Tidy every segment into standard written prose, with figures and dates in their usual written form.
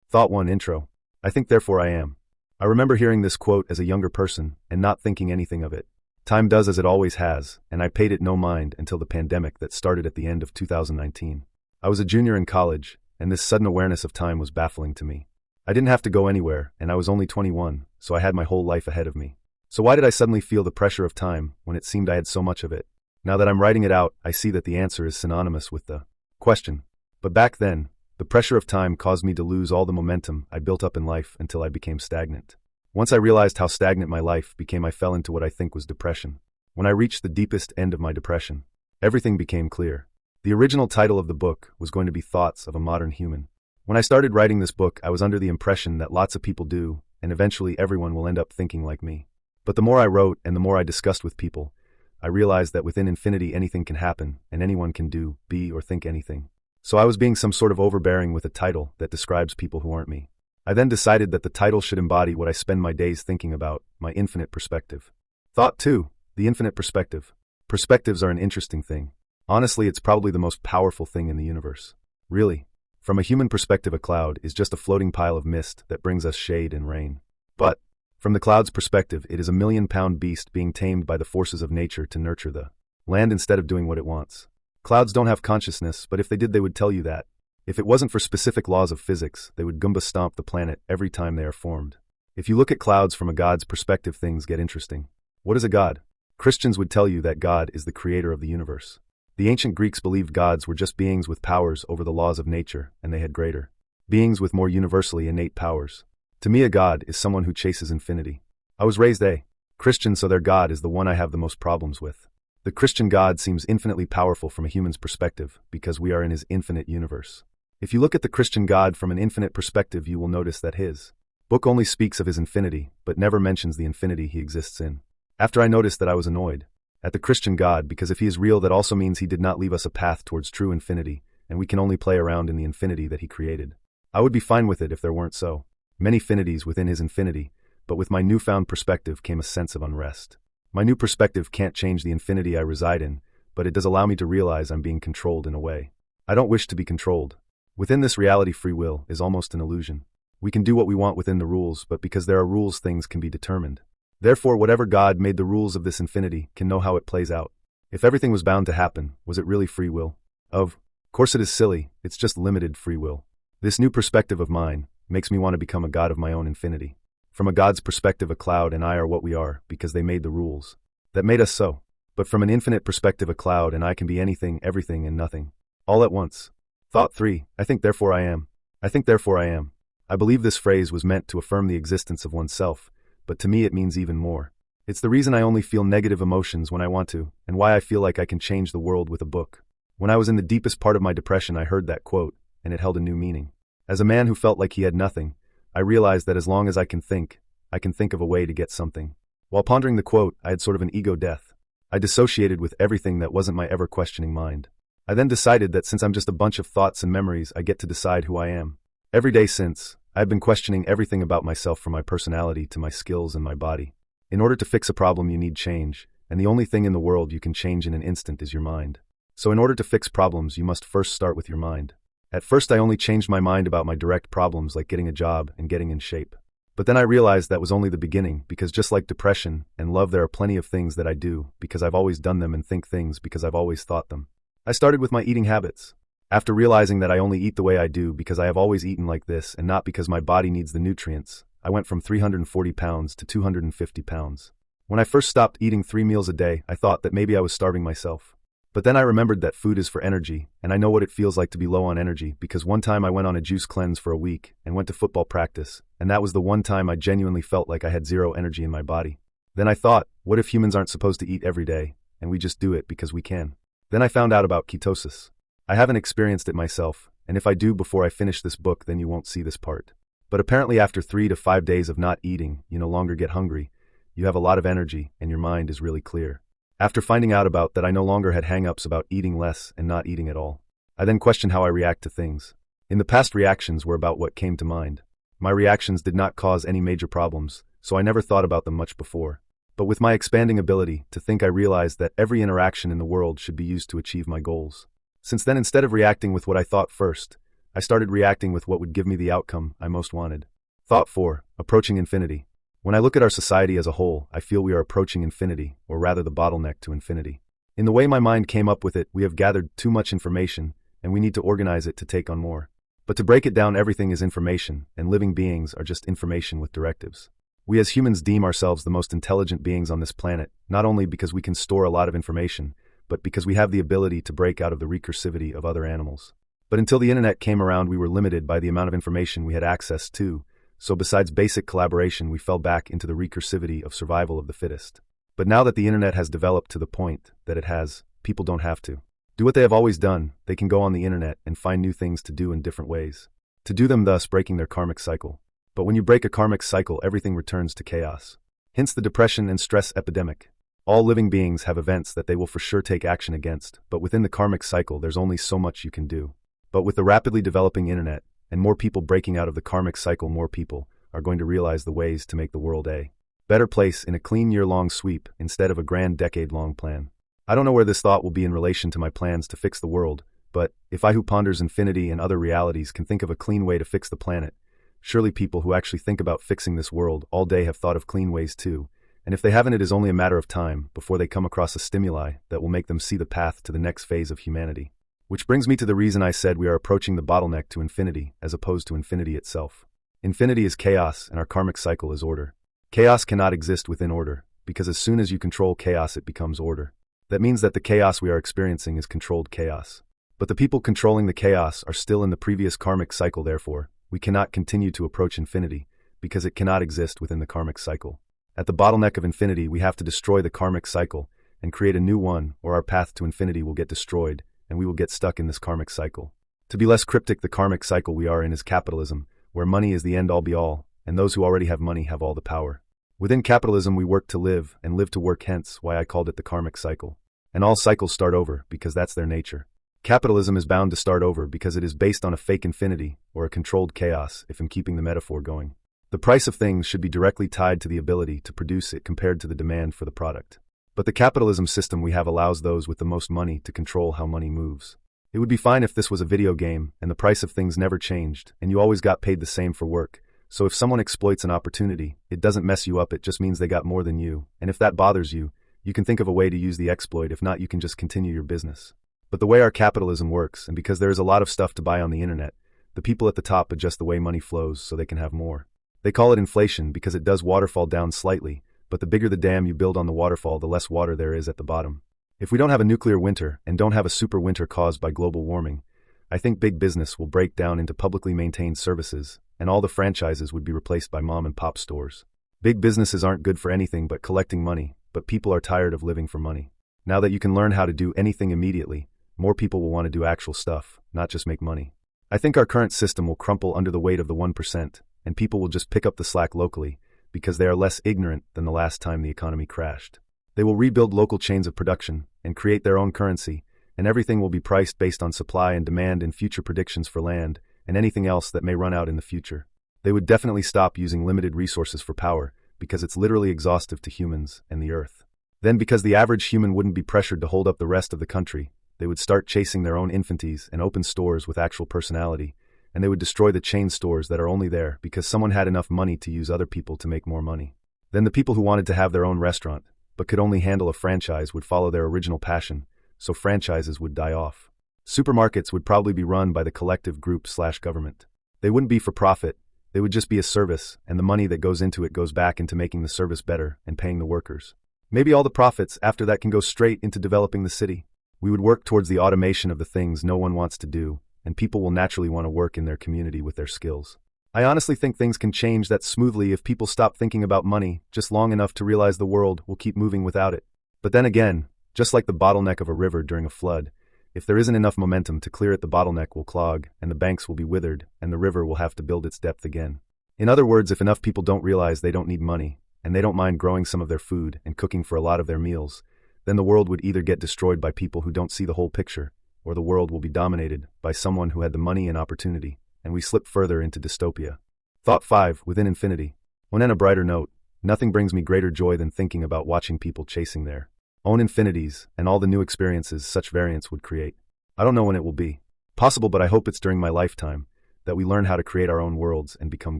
Thought 1 Intro. I think therefore I am. I remember hearing this quote as a younger person and not thinking anything of it. Time does as it always has, and I paid it no mind until the pandemic that started at the end of 2019. I was a junior in college, and this sudden awareness of time was baffling to me. I didn't have to go anywhere, and I was only 21, so I had my whole life ahead of me. So why did I suddenly feel the pressure of time when it seemed I had so much of it? Now that I'm writing it out, I see that the answer is synonymous with the question. But back then, the pressure of time caused me to lose all the momentum I built up in life until I became stagnant. Once I realized how stagnant my life became, I fell into what I think was depression. When I reached the deepest end of my depression, everything became clear. The original title of the book was going to be Thoughts of a Modern Human. When I started writing this book, I was under the impression that lots of people do, and eventually everyone will end up thinking like me. But the more I wrote and the more I discussed with people, I realized that within infinity anything can happen, and anyone can do, be, or think anything. So I was being some sort of overbearing with a title that describes people who aren't me. I then decided that the title should embody what I spend my days thinking about, my infinite perspective. Thought 2, the infinite perspective. Perspectives are an interesting thing. Honestly, it's probably the most powerful thing in the universe. Really. From a human perspective, a cloud is just a floating pile of mist that brings us shade and rain. But, from the cloud's perspective, it is a million-pound beast being tamed by the forces of nature to nurture the land instead of doing what it wants. Clouds don't have consciousness, but if they did, they would tell you that. If it wasn't for specific laws of physics, they would Goomba stomp the planet every time they are formed. If you look at clouds from a god's perspective, things get interesting. What is a god? Christians would tell you that God is the creator of the universe. The ancient Greeks believed gods were just beings with powers over the laws of nature, and they had greater beings with more universally innate powers. To me, a god is someone who chases infinity. I was raised a Christian, so their god is the one I have the most problems with. The Christian God seems infinitely powerful from a human's perspective because we are in his infinite universe. If you look at the Christian God from an infinite perspective, you will notice that his book only speaks of his infinity, but never mentions the infinity he exists in. After I noticed that, I was annoyed at the Christian God because if he is real, that also means he did not leave us a path towards true infinity, and we can only play around in the infinity that he created. I would be fine with it if there weren't so many infinities within his infinity, but with my newfound perspective came a sense of unrest. My new perspective can't change the infinity I reside in, but it does allow me to realize I'm being controlled in a way I don't wish to be controlled. Within this reality, free will is almost an illusion. We can do what we want within the rules, but because there are rules, things can be determined. Therefore, whatever God made the rules of this infinity can know how it plays out. If everything was bound to happen, was it really free will? Of course it is silly, it's just limited free will. This new perspective of mine makes me want to become a god of my own infinity. From a god's perspective, a cloud and I are what we are because they made the rules that made us so. But from an infinite perspective, a cloud and I can be anything, everything, and nothing, all at once. Thought 3, I think therefore I am. I think therefore I am. I believe this phrase was meant to affirm the existence of oneself, but to me it means even more. It's the reason I only feel negative emotions when I want to, and why I feel like I can change the world with a book. When I was in the deepest part of my depression, I heard that quote, and it held a new meaning. As a man who felt like he had nothing, I realized that as long as I can think of a way to get something. While pondering the quote, I had sort of an ego death. I dissociated with everything that wasn't my ever-questioning mind. I then decided that since I'm just a bunch of thoughts and memories, I get to decide who I am. Every day since, I've been questioning everything about myself, from my personality to my skills and my body. In order to fix a problem, you need change, and the only thing in the world you can change in an instant is your mind. So in order to fix problems, you must first start with your mind. At first, I only changed my mind about my direct problems like getting a job and getting in shape. But then I realized that was only the beginning, because just like depression and love, there are plenty of things that I do because I've always done them and think things because I've always thought them. I started with my eating habits. After realizing that I only eat the way I do because I have always eaten like this and not because my body needs the nutrients, I went from 340 pounds to 250 pounds. When I first stopped eating 3 meals a day, I thought that maybe I was starving myself. But then I remembered that food is for energy, and I know what it feels like to be low on energy because one time I went on a juice cleanse for a week and went to football practice, and that was the one time I genuinely felt like I had zero energy in my body. Then I thought, what if humans aren't supposed to eat every day, and we just do it because we can? Then I found out about ketosis. I haven't experienced it myself, and if I do before I finish this book, then you won't see this part. But apparently after 3 to 5 days of not eating, you no longer get hungry, you have a lot of energy, and your mind is really clear. After finding out about that, I no longer had hang-ups about eating less and not eating at all. I then questioned how I react to things. In the past, reactions were about what came to mind. My reactions did not cause any major problems, so I never thought about them much before. But with my expanding ability to think, I realized that every interaction in the world should be used to achieve my goals. Since then, instead of reacting with what I thought first, I started reacting with what would give me the outcome I most wanted. Thought 4. Approaching infinity. When I look at our society as a whole, I feel we are approaching infinity, or rather the bottleneck to infinity. In the way my mind came up with it, we have gathered too much information, and we need to organize it to take on more. But to break it down, everything is information, and living beings are just information with directives. We as humans deem ourselves the most intelligent beings on this planet, not only because we can store a lot of information, but because we have the ability to break out of the recursivity of other animals. But until the internet came around, we were limited by the amount of information we had access to, so besides basic collaboration, we fell back into the recursivity of survival of the fittest. But now that the internet has developed to the point that it has, people don't have to do what they have always done. They can go on the internet and find new things to do in different ways, to do them, thus breaking their karmic cycle. But when you break a karmic cycle, everything returns to chaos. Hence the depression and stress epidemic. All living beings have events that they will for sure take action against, but within the karmic cycle there's only so much you can do. But with the rapidly developing internet, and more people breaking out of the karmic cycle, more people are going to realize the ways to make the world a better place in a clean year-long sweep instead of a grand decade-long plan. I don't know where this thought will be in relation to my plans to fix the world, but if I who ponders infinity and other realities can think of a clean way to fix the planet, surely people who actually think about fixing this world all day have thought of clean ways too, and if they haven't, it is only a matter of time before they come across a stimuli that will make them see the path to the next phase of humanity. Which brings me to the reason I said we are approaching the bottleneck to infinity as opposed to infinity itself. Infinity is chaos and our karmic cycle is order. Chaos cannot exist within order, because as soon as you control chaos it becomes order. That means that the chaos we are experiencing is controlled chaos. But the people controlling the chaos are still in the previous karmic cycle, therefore, we cannot continue to approach infinity, because it cannot exist within the karmic cycle. At the bottleneck of infinity, we have to destroy the karmic cycle and create a new one, or our path to infinity will get destroyed, and we will get stuck in this karmic cycle. To be less cryptic, the karmic cycle we are in is capitalism, where money is the end-all be-all, and those who already have money have all the power. Within capitalism we work to live, and live to work, hence why I called it the karmic cycle. And all cycles start over, because that's their nature. Capitalism is bound to start over because it is based on a fake infinity, or a controlled chaos, if I'm keeping the metaphor going. The price of things should be directly tied to the ability to produce it compared to the demand for the product. But the capitalism system we have allows those with the most money to control how money moves. It would be fine if this was a video game, and the price of things never changed, and you always got paid the same for work. So if someone exploits an opportunity, it doesn't mess you up, it just means they got more than you, and if that bothers you, you can think of a way to use the exploit. If not, you can just continue your business. But the way our capitalism works, and because there is a lot of stuff to buy on the internet, the people at the top adjust the way money flows so they can have more. They call it inflation because it does waterfall down slightly, but the bigger the dam you build on the waterfall, the less water there is at the bottom. If we don't have a nuclear winter and don't have a super winter caused by global warming, I think big business will break down into publicly maintained services, and all the franchises would be replaced by mom and pop stores. Big businesses aren't good for anything but collecting money, but people are tired of living for money. Now that you can learn how to do anything immediately, more people will want to do actual stuff, not just make money. I think our current system will crumple under the weight of the 1%, and people will just pick up the slack locally, because they are less ignorant than the last time the economy crashed. They will rebuild local chains of production, and create their own currency, and everything will be priced based on supply and demand and future predictions for land, and anything else that may run out in the future. They would definitely stop using limited resources for power, because it's literally exhaustive to humans and the earth. Then, because the average human wouldn't be pressured to hold up the rest of the country, they would start chasing their own infanties and open stores with actual personality, and they would destroy the chain stores that are only there because someone had enough money to use other people to make more money. Then the people who wanted to have their own restaurant, but could only handle a franchise, would follow their original passion, so franchises would die off. Supermarkets would probably be run by the collective group/government. They wouldn't be for profit, they would just be a service, and the money that goes into it goes back into making the service better and paying the workers. Maybe all the profits after that can go straight into developing the city. We would work towards the automation of the things no one wants to do, and people will naturally want to work in their community with their skills. I honestly think things can change that smoothly if people stop thinking about money just long enough to realize the world will keep moving without it. But then again, just like the bottleneck of a river during a flood, if there isn't enough momentum to clear it, the bottleneck will clog, and the banks will be withered, and the river will have to build its depth again. In other words, if enough people don't realize they don't need money, and they don't mind growing some of their food and cooking for a lot of their meals, then the world would either get destroyed by people who don't see the whole picture, or the world will be dominated by someone who had the money and opportunity, and we slip further into dystopia. Thought 5. Within infinity. On a brighter note, nothing brings me greater joy than thinking about watching people chasing their own infinities and all the new experiences such variants would create. I don't know when it will be possible, but I hope it's during my lifetime, that we learn how to create our own worlds and become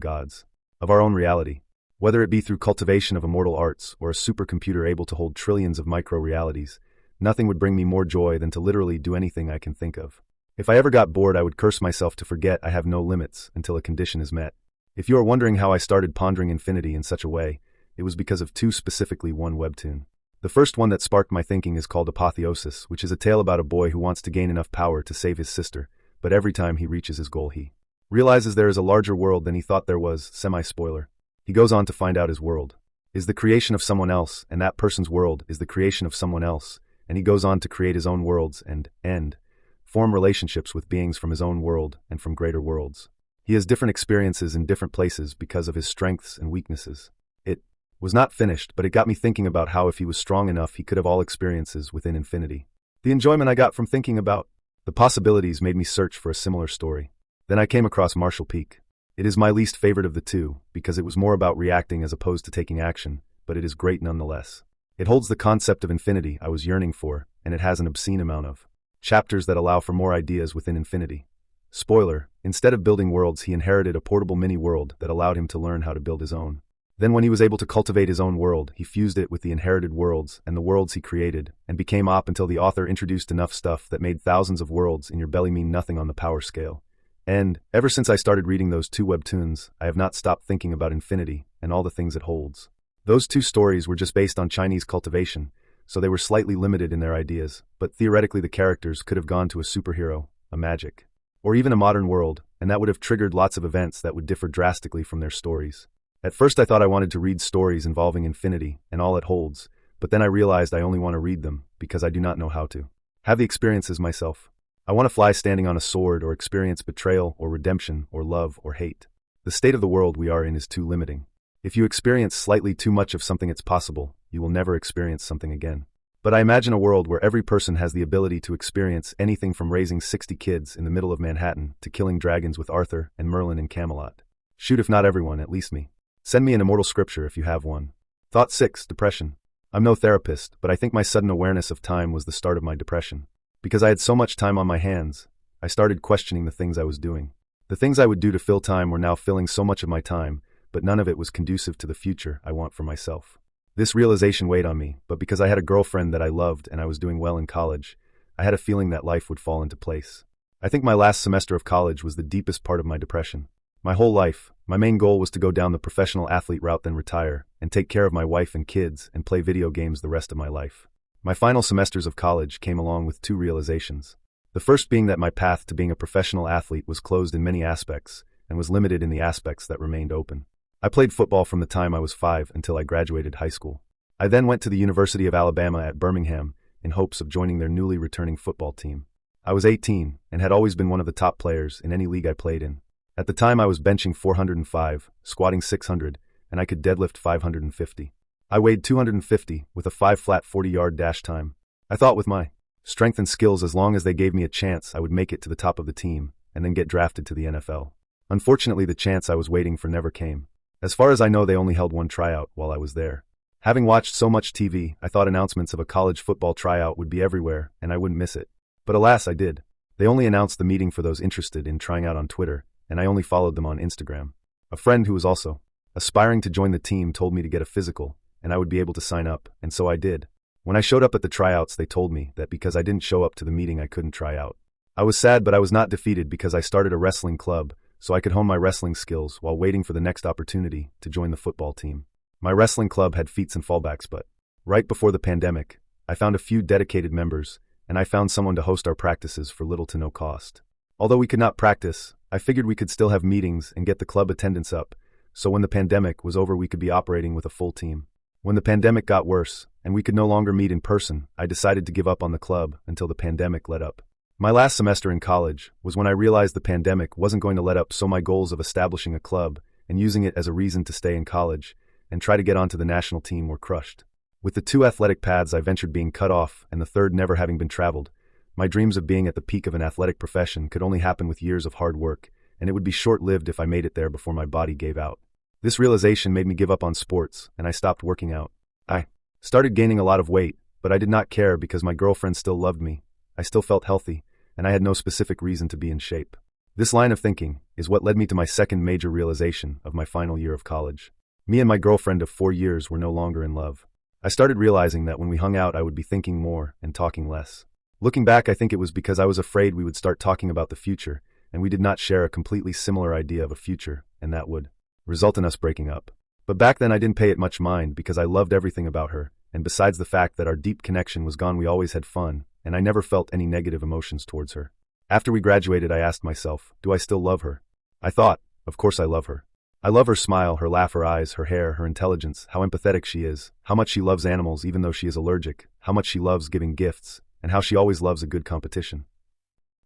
gods of our own reality. Whether it be through cultivation of immortal arts or a supercomputer able to hold trillions of micro-realities, nothing would bring me more joy than to literally do anything I can think of. If I ever got bored, I would curse myself to forget I have no limits until a condition is met. If you are wondering how I started pondering infinity in such a way, it was because of two, specifically one webtoon. The first one that sparked my thinking is called Apotheosis, which is a tale about a boy who wants to gain enough power to save his sister, but every time he reaches his goal he realizes there is a larger world than he thought there was. Semi-spoiler. He goes on to find out his world is the creation of someone else, and that person's world is the creation of someone else, and he goes on to create his own worlds and form relationships with beings from his own world and from greater worlds. He has different experiences in different places because of his strengths and weaknesses. It was not finished, but it got me thinking about how if he was strong enough he could have all experiences within infinity. The enjoyment I got from thinking about the possibilities made me search for a similar story. Then I came across Marshall Peak. It is my least favorite of the two, because it was more about reacting as opposed to taking action, but it is great nonetheless. It holds the concept of infinity I was yearning for, and it has an obscene amount of chapters that allow for more ideas within infinity. Spoiler, instead of building worlds he inherited a portable mini-world that allowed him to learn how to build his own. Then when he was able to cultivate his own world, he fused it with the inherited worlds and the worlds he created, and became op until the author introduced enough stuff that made thousands of worlds in your belly mean nothing on the power scale. And, ever since I started reading those two webtoons, I have not stopped thinking about infinity and all the things it holds. Those two stories were just based on Chinese cultivation, so they were slightly limited in their ideas, but theoretically the characters could have gone to a superhero, a magic, or even a modern world, and that would have triggered lots of events that would differ drastically from their stories. At first I thought I wanted to read stories involving infinity and all it holds, but then I realized I only want to read them because I do not know how to have the experiences myself. I want to fly standing on a sword or experience betrayal or redemption or love or hate. The state of the world we are in is too limiting. If you experience slightly too much of something it's possible, you will never experience something again. But I imagine a world where every person has the ability to experience anything from raising 60 kids in the middle of Manhattan to killing dragons with Arthur and Merlin in Camelot. Shoot, if not everyone, at least me. Send me an immortal scripture if you have one. Thought 6. Depression. I'm no therapist, but I think my sudden awareness of time was the start of my depression. Because I had so much time on my hands, I started questioning the things I was doing. The things I would do to fill time were now filling so much of my time, but none of it was conducive to the future I want for myself. This realization weighed on me, but because I had a girlfriend that I loved and I was doing well in college, I had a feeling that life would fall into place. I think my last semester of college was the deepest part of my depression. My whole life, my main goal was to go down the professional athlete route, then retire, and take care of my wife and kids and play video games the rest of my life. My final semesters of college came along with two realizations. The first being that my path to being a professional athlete was closed in many aspects and was limited in the aspects that remained open. I played football from the time I was 5 until I graduated high school. I then went to the University of Alabama at Birmingham in hopes of joining their newly returning football team. I was 18 and had always been one of the top players in any league I played in. At the time I was benching 405, squatting 600, and I could deadlift 550. I weighed 250 with a 5 flat 40-yard dash time. I thought with my strength and skills, as long as they gave me a chance, I would make it to the top of the team and then get drafted to the NFL. Unfortunately, the chance I was waiting for never came. As far as I know, they only held one tryout while I was there. Having watched so much TV, I thought announcements of a college football tryout would be everywhere and I wouldn't miss it. But alas, I did. They only announced the meeting for those interested in trying out on Twitter, and I only followed them on Instagram. A friend who was also aspiring to join the team told me to get a physical, and I would be able to sign up, and so I did. When I showed up at the tryouts, they told me that because I didn't show up to the meeting I couldn't try out. I was sad, but I was not defeated because I started a wrestling club, so I could hone my wrestling skills while waiting for the next opportunity to join the football team. My wrestling club had feats and fallbacks, but right before the pandemic, I found a few dedicated members, and I found someone to host our practices for little to no cost. Although we could not practice, I figured we could still have meetings and get the club attendance up, so when the pandemic was over we could be operating with a full team. When the pandemic got worse, and we could no longer meet in person, I decided to give up on the club until the pandemic let up. My last semester in college was when I realized the pandemic wasn't going to let up, so my goals of establishing a club and using it as a reason to stay in college and try to get onto the national team were crushed. With the 2 athletic paths I ventured being cut off and the third never having been traveled, my dreams of being at the peak of an athletic profession could only happen with years of hard work, and it would be short-lived if I made it there before my body gave out. This realization made me give up on sports, and I stopped working out. I started gaining a lot of weight, but I did not care because my girlfriend still loved me, I still felt healthy, and I had no specific reason to be in shape. This line of thinking is what led me to my second major realization of my final year of college. Me and my girlfriend of 4 years were no longer in love. I started realizing that when we hung out I would be thinking more and talking less. Looking back, I think it was because I was afraid we would start talking about the future, and we did not share a completely similar idea of a future, and that would result in us breaking up. But back then I didn't pay it much mind because I loved everything about her, and besides the fact that our deep connection was gone, we always had fun, and I never felt any negative emotions towards her. After we graduated, I asked myself, do I still love her? I thought, of course I love her. I love her smile, her laugh, her eyes, her hair, her intelligence, how empathetic she is, how much she loves animals even though she is allergic, how much she loves giving gifts, and how she always loves a good competition.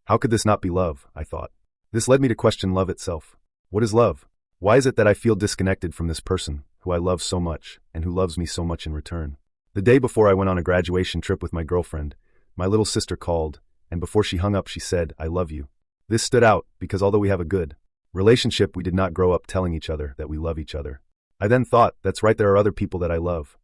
How could this not be love? I thought. This led me to question love itself. What is love? Why is it that I feel disconnected from this person, who I love so much, and who loves me so much in return? The day before I went on a graduation trip with my girlfriend, my little sister called, and before she hung up she said, I love you. This stood out, because although we have a good relationship, we did not grow up telling each other that we love each other. I then thought, that's right, there are other people that I love.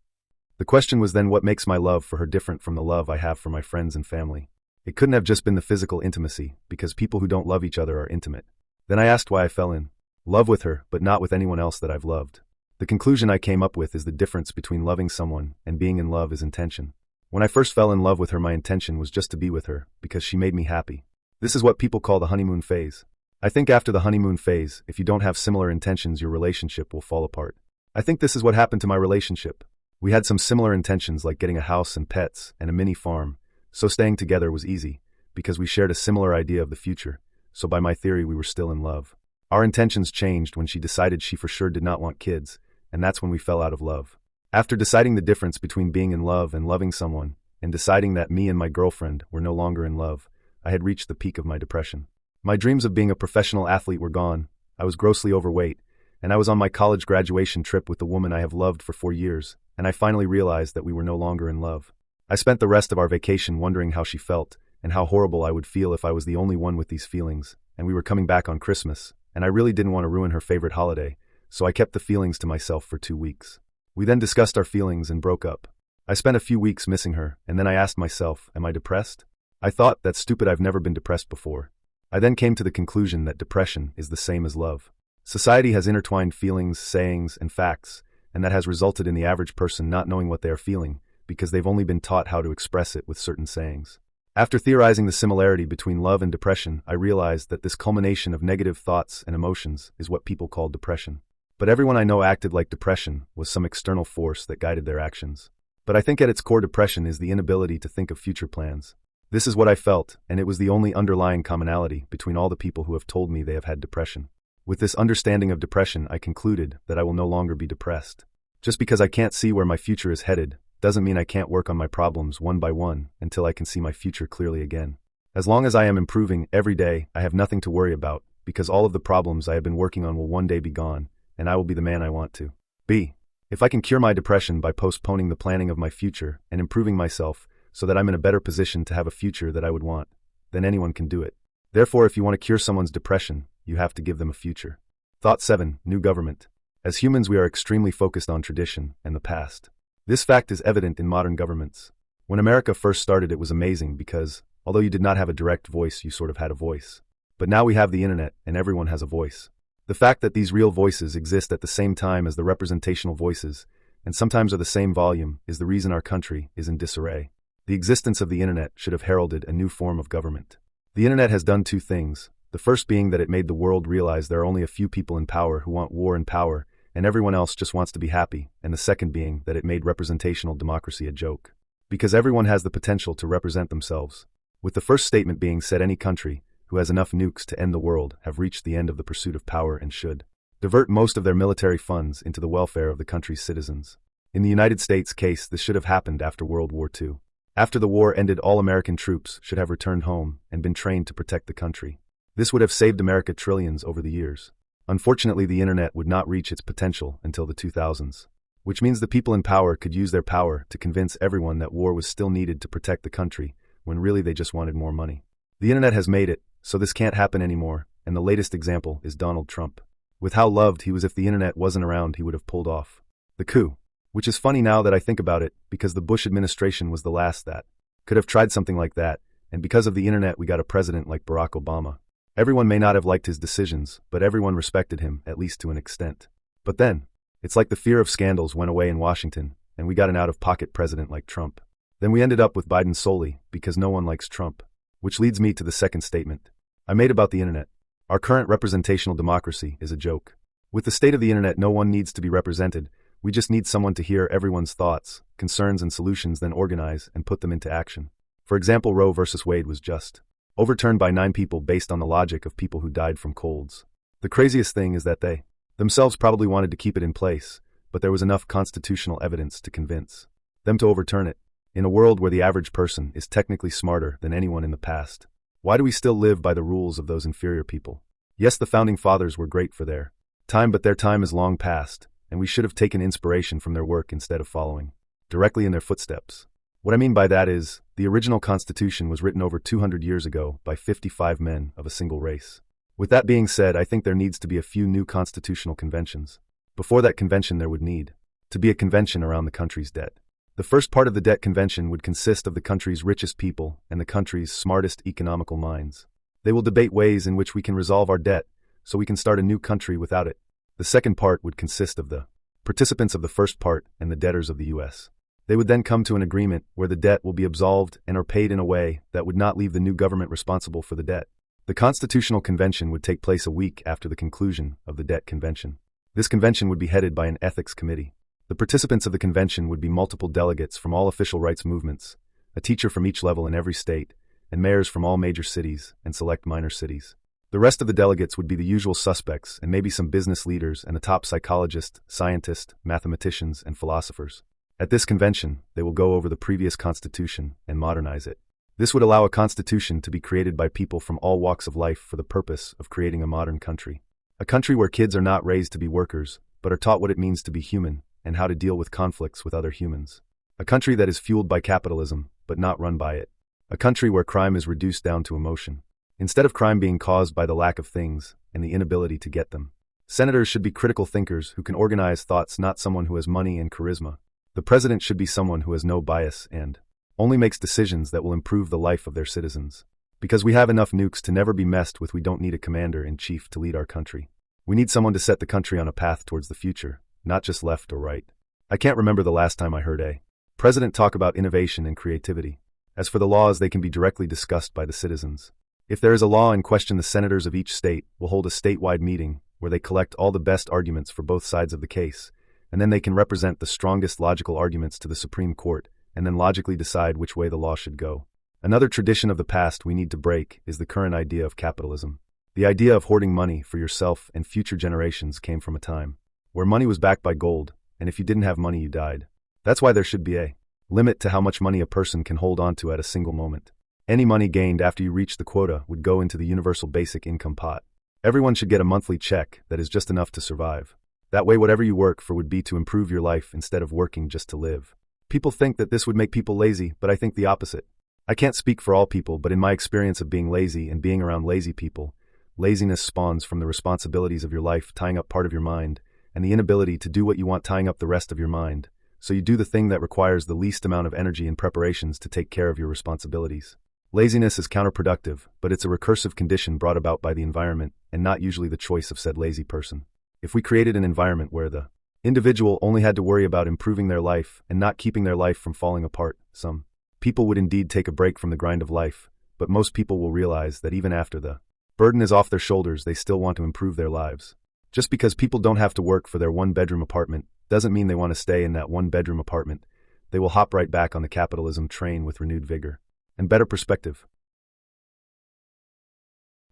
The question was then, what makes my love for her different from the love I have for my friends and family? It couldn't have just been the physical intimacy, because people who don't love each other are intimate. Then I asked why I fell in love with her, but not with anyone else that I've loved. The conclusion I came up with is the difference between loving someone and being in love is intention. When I first fell in love with her, my intention was just to be with her, because she made me happy. This is what people call the honeymoon phase. I think after the honeymoon phase, if you don't have similar intentions, your relationship will fall apart. I think this is what happened to my relationship. We had some similar intentions like getting a house and pets and a mini farm, so staying together was easy, because we shared a similar idea of the future, so by my theory we were still in love. Our intentions changed when she decided she for sure did not want kids, and that's when we fell out of love. After deciding the difference between being in love and loving someone, and deciding that me and my girlfriend were no longer in love, I had reached the peak of my depression. My dreams of being a professional athlete were gone, I was grossly overweight, and I was on my college graduation trip with the woman I have loved for 4 years, and I finally realized that we were no longer in love. I spent the rest of our vacation wondering how she felt, and how horrible I would feel if I was the only one with these feelings, and we were coming back on Christmas, and I really didn't want to ruin her favorite holiday, so I kept the feelings to myself for 2 weeks. We then discussed our feelings and broke up. I spent a few weeks missing her, and then I asked myself, am I depressed? I thought, that's stupid, I've never been depressed before. I then came to the conclusion that depression is the same as love. Society has intertwined feelings, sayings, and facts, and that has resulted in the average person not knowing what they are feeling, because they've only been taught how to express it with certain sayings. After theorizing the similarity between love and depression, I realized that this culmination of negative thoughts and emotions is what people call depression. But everyone I know acted like depression was some external force that guided their actions. But I think at its core, depression is the inability to think of future plans. This is what I felt, and it was the only underlying commonality between all the people who have told me they have had depression. With this understanding of depression, I concluded that I will no longer be depressed. Just because I can't see where my future is headed, doesn't mean I can't work on my problems one by one until I can see my future clearly again. As long as I am improving every day, I have nothing to worry about, because all of the problems I have been working on will one day be gone, and I will be the man I want to be. If I can cure my depression by postponing the planning of my future and improving myself so that I'm in a better position to have a future that I would want, then anyone can do it. Therefore, if you want to cure someone's depression, you have to give them a future. Thought 7. New government. As humans, we are extremely focused on tradition and the past. This fact is evident in modern governments. When America first started, it was amazing because, although you did not have a direct voice, you sort of had a voice. But now we have the internet, and everyone has a voice. The fact that these real voices exist at the same time as the representational voices, and sometimes are the same volume, is the reason our country is in disarray. The existence of the internet should have heralded a new form of government. The internet has done 2 things, the first being that it made the world realize there are only a few people in power who want war and power, and everyone else just wants to be happy, and the second being that it made representational democracy a joke. Because everyone has the potential to represent themselves. With the first statement being said, any country who has enough nukes to end the world have reached the end of the pursuit of power and should divert most of their military funds into the welfare of the country's citizens. In the United States case, this should have happened after World War II. After the war ended, all American troops should have returned home and been trained to protect the country. This would have saved America trillions over the years. Unfortunately, the internet would not reach its potential until the 2000s, which means the people in power could use their power to convince everyone that war was still needed to protect the country, when really they just wanted more money. The internet has made it so this can't happen anymore, and the latest example is Donald Trump. With how loved he was, if the internet wasn't around, he would have pulled off the coup. Which is funny now that I think about it, because the Bush administration was the last that could have tried something like that, and because of the internet we got a president like Barack Obama. Everyone may not have liked his decisions, but everyone respected him, at least to an extent. But then, it's like the fear of scandals went away in Washington, and we got an out-of-pocket president like Trump. Then we ended up with Biden solely because no one likes Trump. Which leads me to the second statement I made about the internet. Our current representational democracy is a joke. With the state of the internet, no one needs to be represented. We just need someone to hear everyone's thoughts, concerns, and solutions, then organize and put them into action. For example, Roe versus Wade was just overturned by 9 people based on the logic of people who died from colds. The craziest thing is that they themselves probably wanted to keep it in place, but there was enough constitutional evidence to convince them to overturn it. In a world where the average person is technically smarter than anyone in the past, why do we still live by the rules of those inferior people? Yes, the founding fathers were great for their time, but their time is long past, and we should have taken inspiration from their work instead of following directly in their footsteps. What I mean by that is, the original Constitution was written over 200 years ago by 55 men of a single race. With that being said, I think there needs to be a few new constitutional conventions. Before that convention, there would need to be a convention around the country's debt. The first part of the debt convention would consist of the country's richest people and the country's smartest economical minds. They will debate ways in which we can resolve our debt so we can start a new country without it. The second part would consist of the participants of the first part and the debtors of the U.S. They would then come to an agreement where the debt will be absolved and or paid in a way that would not leave the new government responsible for the debt. The Constitutional Convention would take place a week after the conclusion of the debt convention. This convention would be headed by an ethics committee. The participants of the convention would be multiple delegates from all official rights movements, a teacher from each level in every state, and mayors from all major cities and select minor cities. The rest of the delegates would be the usual suspects and maybe some business leaders and the top psychologists, scientists, mathematicians, and philosophers. At this convention, they will go over the previous constitution and modernize it. This would allow a constitution to be created by people from all walks of life for the purpose of creating a modern country. A country where kids are not raised to be workers, but are taught what it means to be human and how to deal with conflicts with other humans. A country that is fueled by capitalism, but not run by it. A country where crime is reduced down to emotion, instead of crime being caused by the lack of things and the inability to get them. Senators should be critical thinkers who can organize thoughts, not someone who has money and charisma. The president should be someone who has no bias and only makes decisions that will improve the life of their citizens. Because we have enough nukes to never be messed with, we don't need a commander-in-chief to lead our country. We need someone to set the country on a path towards the future, not just left or right. I can't remember the last time I heard a president talk about innovation and creativity. As for the laws, they can be directly discussed by the citizens. If there is a law in question, the senators of each state will hold a statewide meeting where they collect all the best arguments for both sides of the case, and then they can represent the strongest logical arguments to the Supreme Court, and then logically decide which way the law should go. Another tradition of the past we need to break is the current idea of capitalism. The idea of hoarding money for yourself and future generations came from a time where money was backed by gold, and if you didn't have money, you died. That's why there should be a limit to how much money a person can hold on to at a single moment. Any money gained after you reach the quota would go into the universal basic income pot. Everyone should get a monthly check that is just enough to survive. That way, whatever you work for would be to improve your life instead of working just to live. People think that this would make people lazy, but I think the opposite. I can't speak for all people, but in my experience of being lazy and being around lazy people, laziness spawns from the responsibilities of your life tying up part of your mind, and the inability to do what you want tying up the rest of your mind. So you do the thing that requires the least amount of energy and preparations to take care of your responsibilities. Laziness is counterproductive, but it's a recursive condition brought about by the environment, and not usually the choice of said lazy person. If we created an environment where the individual only had to worry about improving their life and not keeping their life from falling apart, some people would indeed take a break from the grind of life, but most people will realize that even after the burden is off their shoulders, they still want to improve their lives. Just because people don't have to work for their one-bedroom apartment doesn't mean they want to stay in that one-bedroom apartment. They will hop right back on the capitalism train with renewed vigor and better perspective.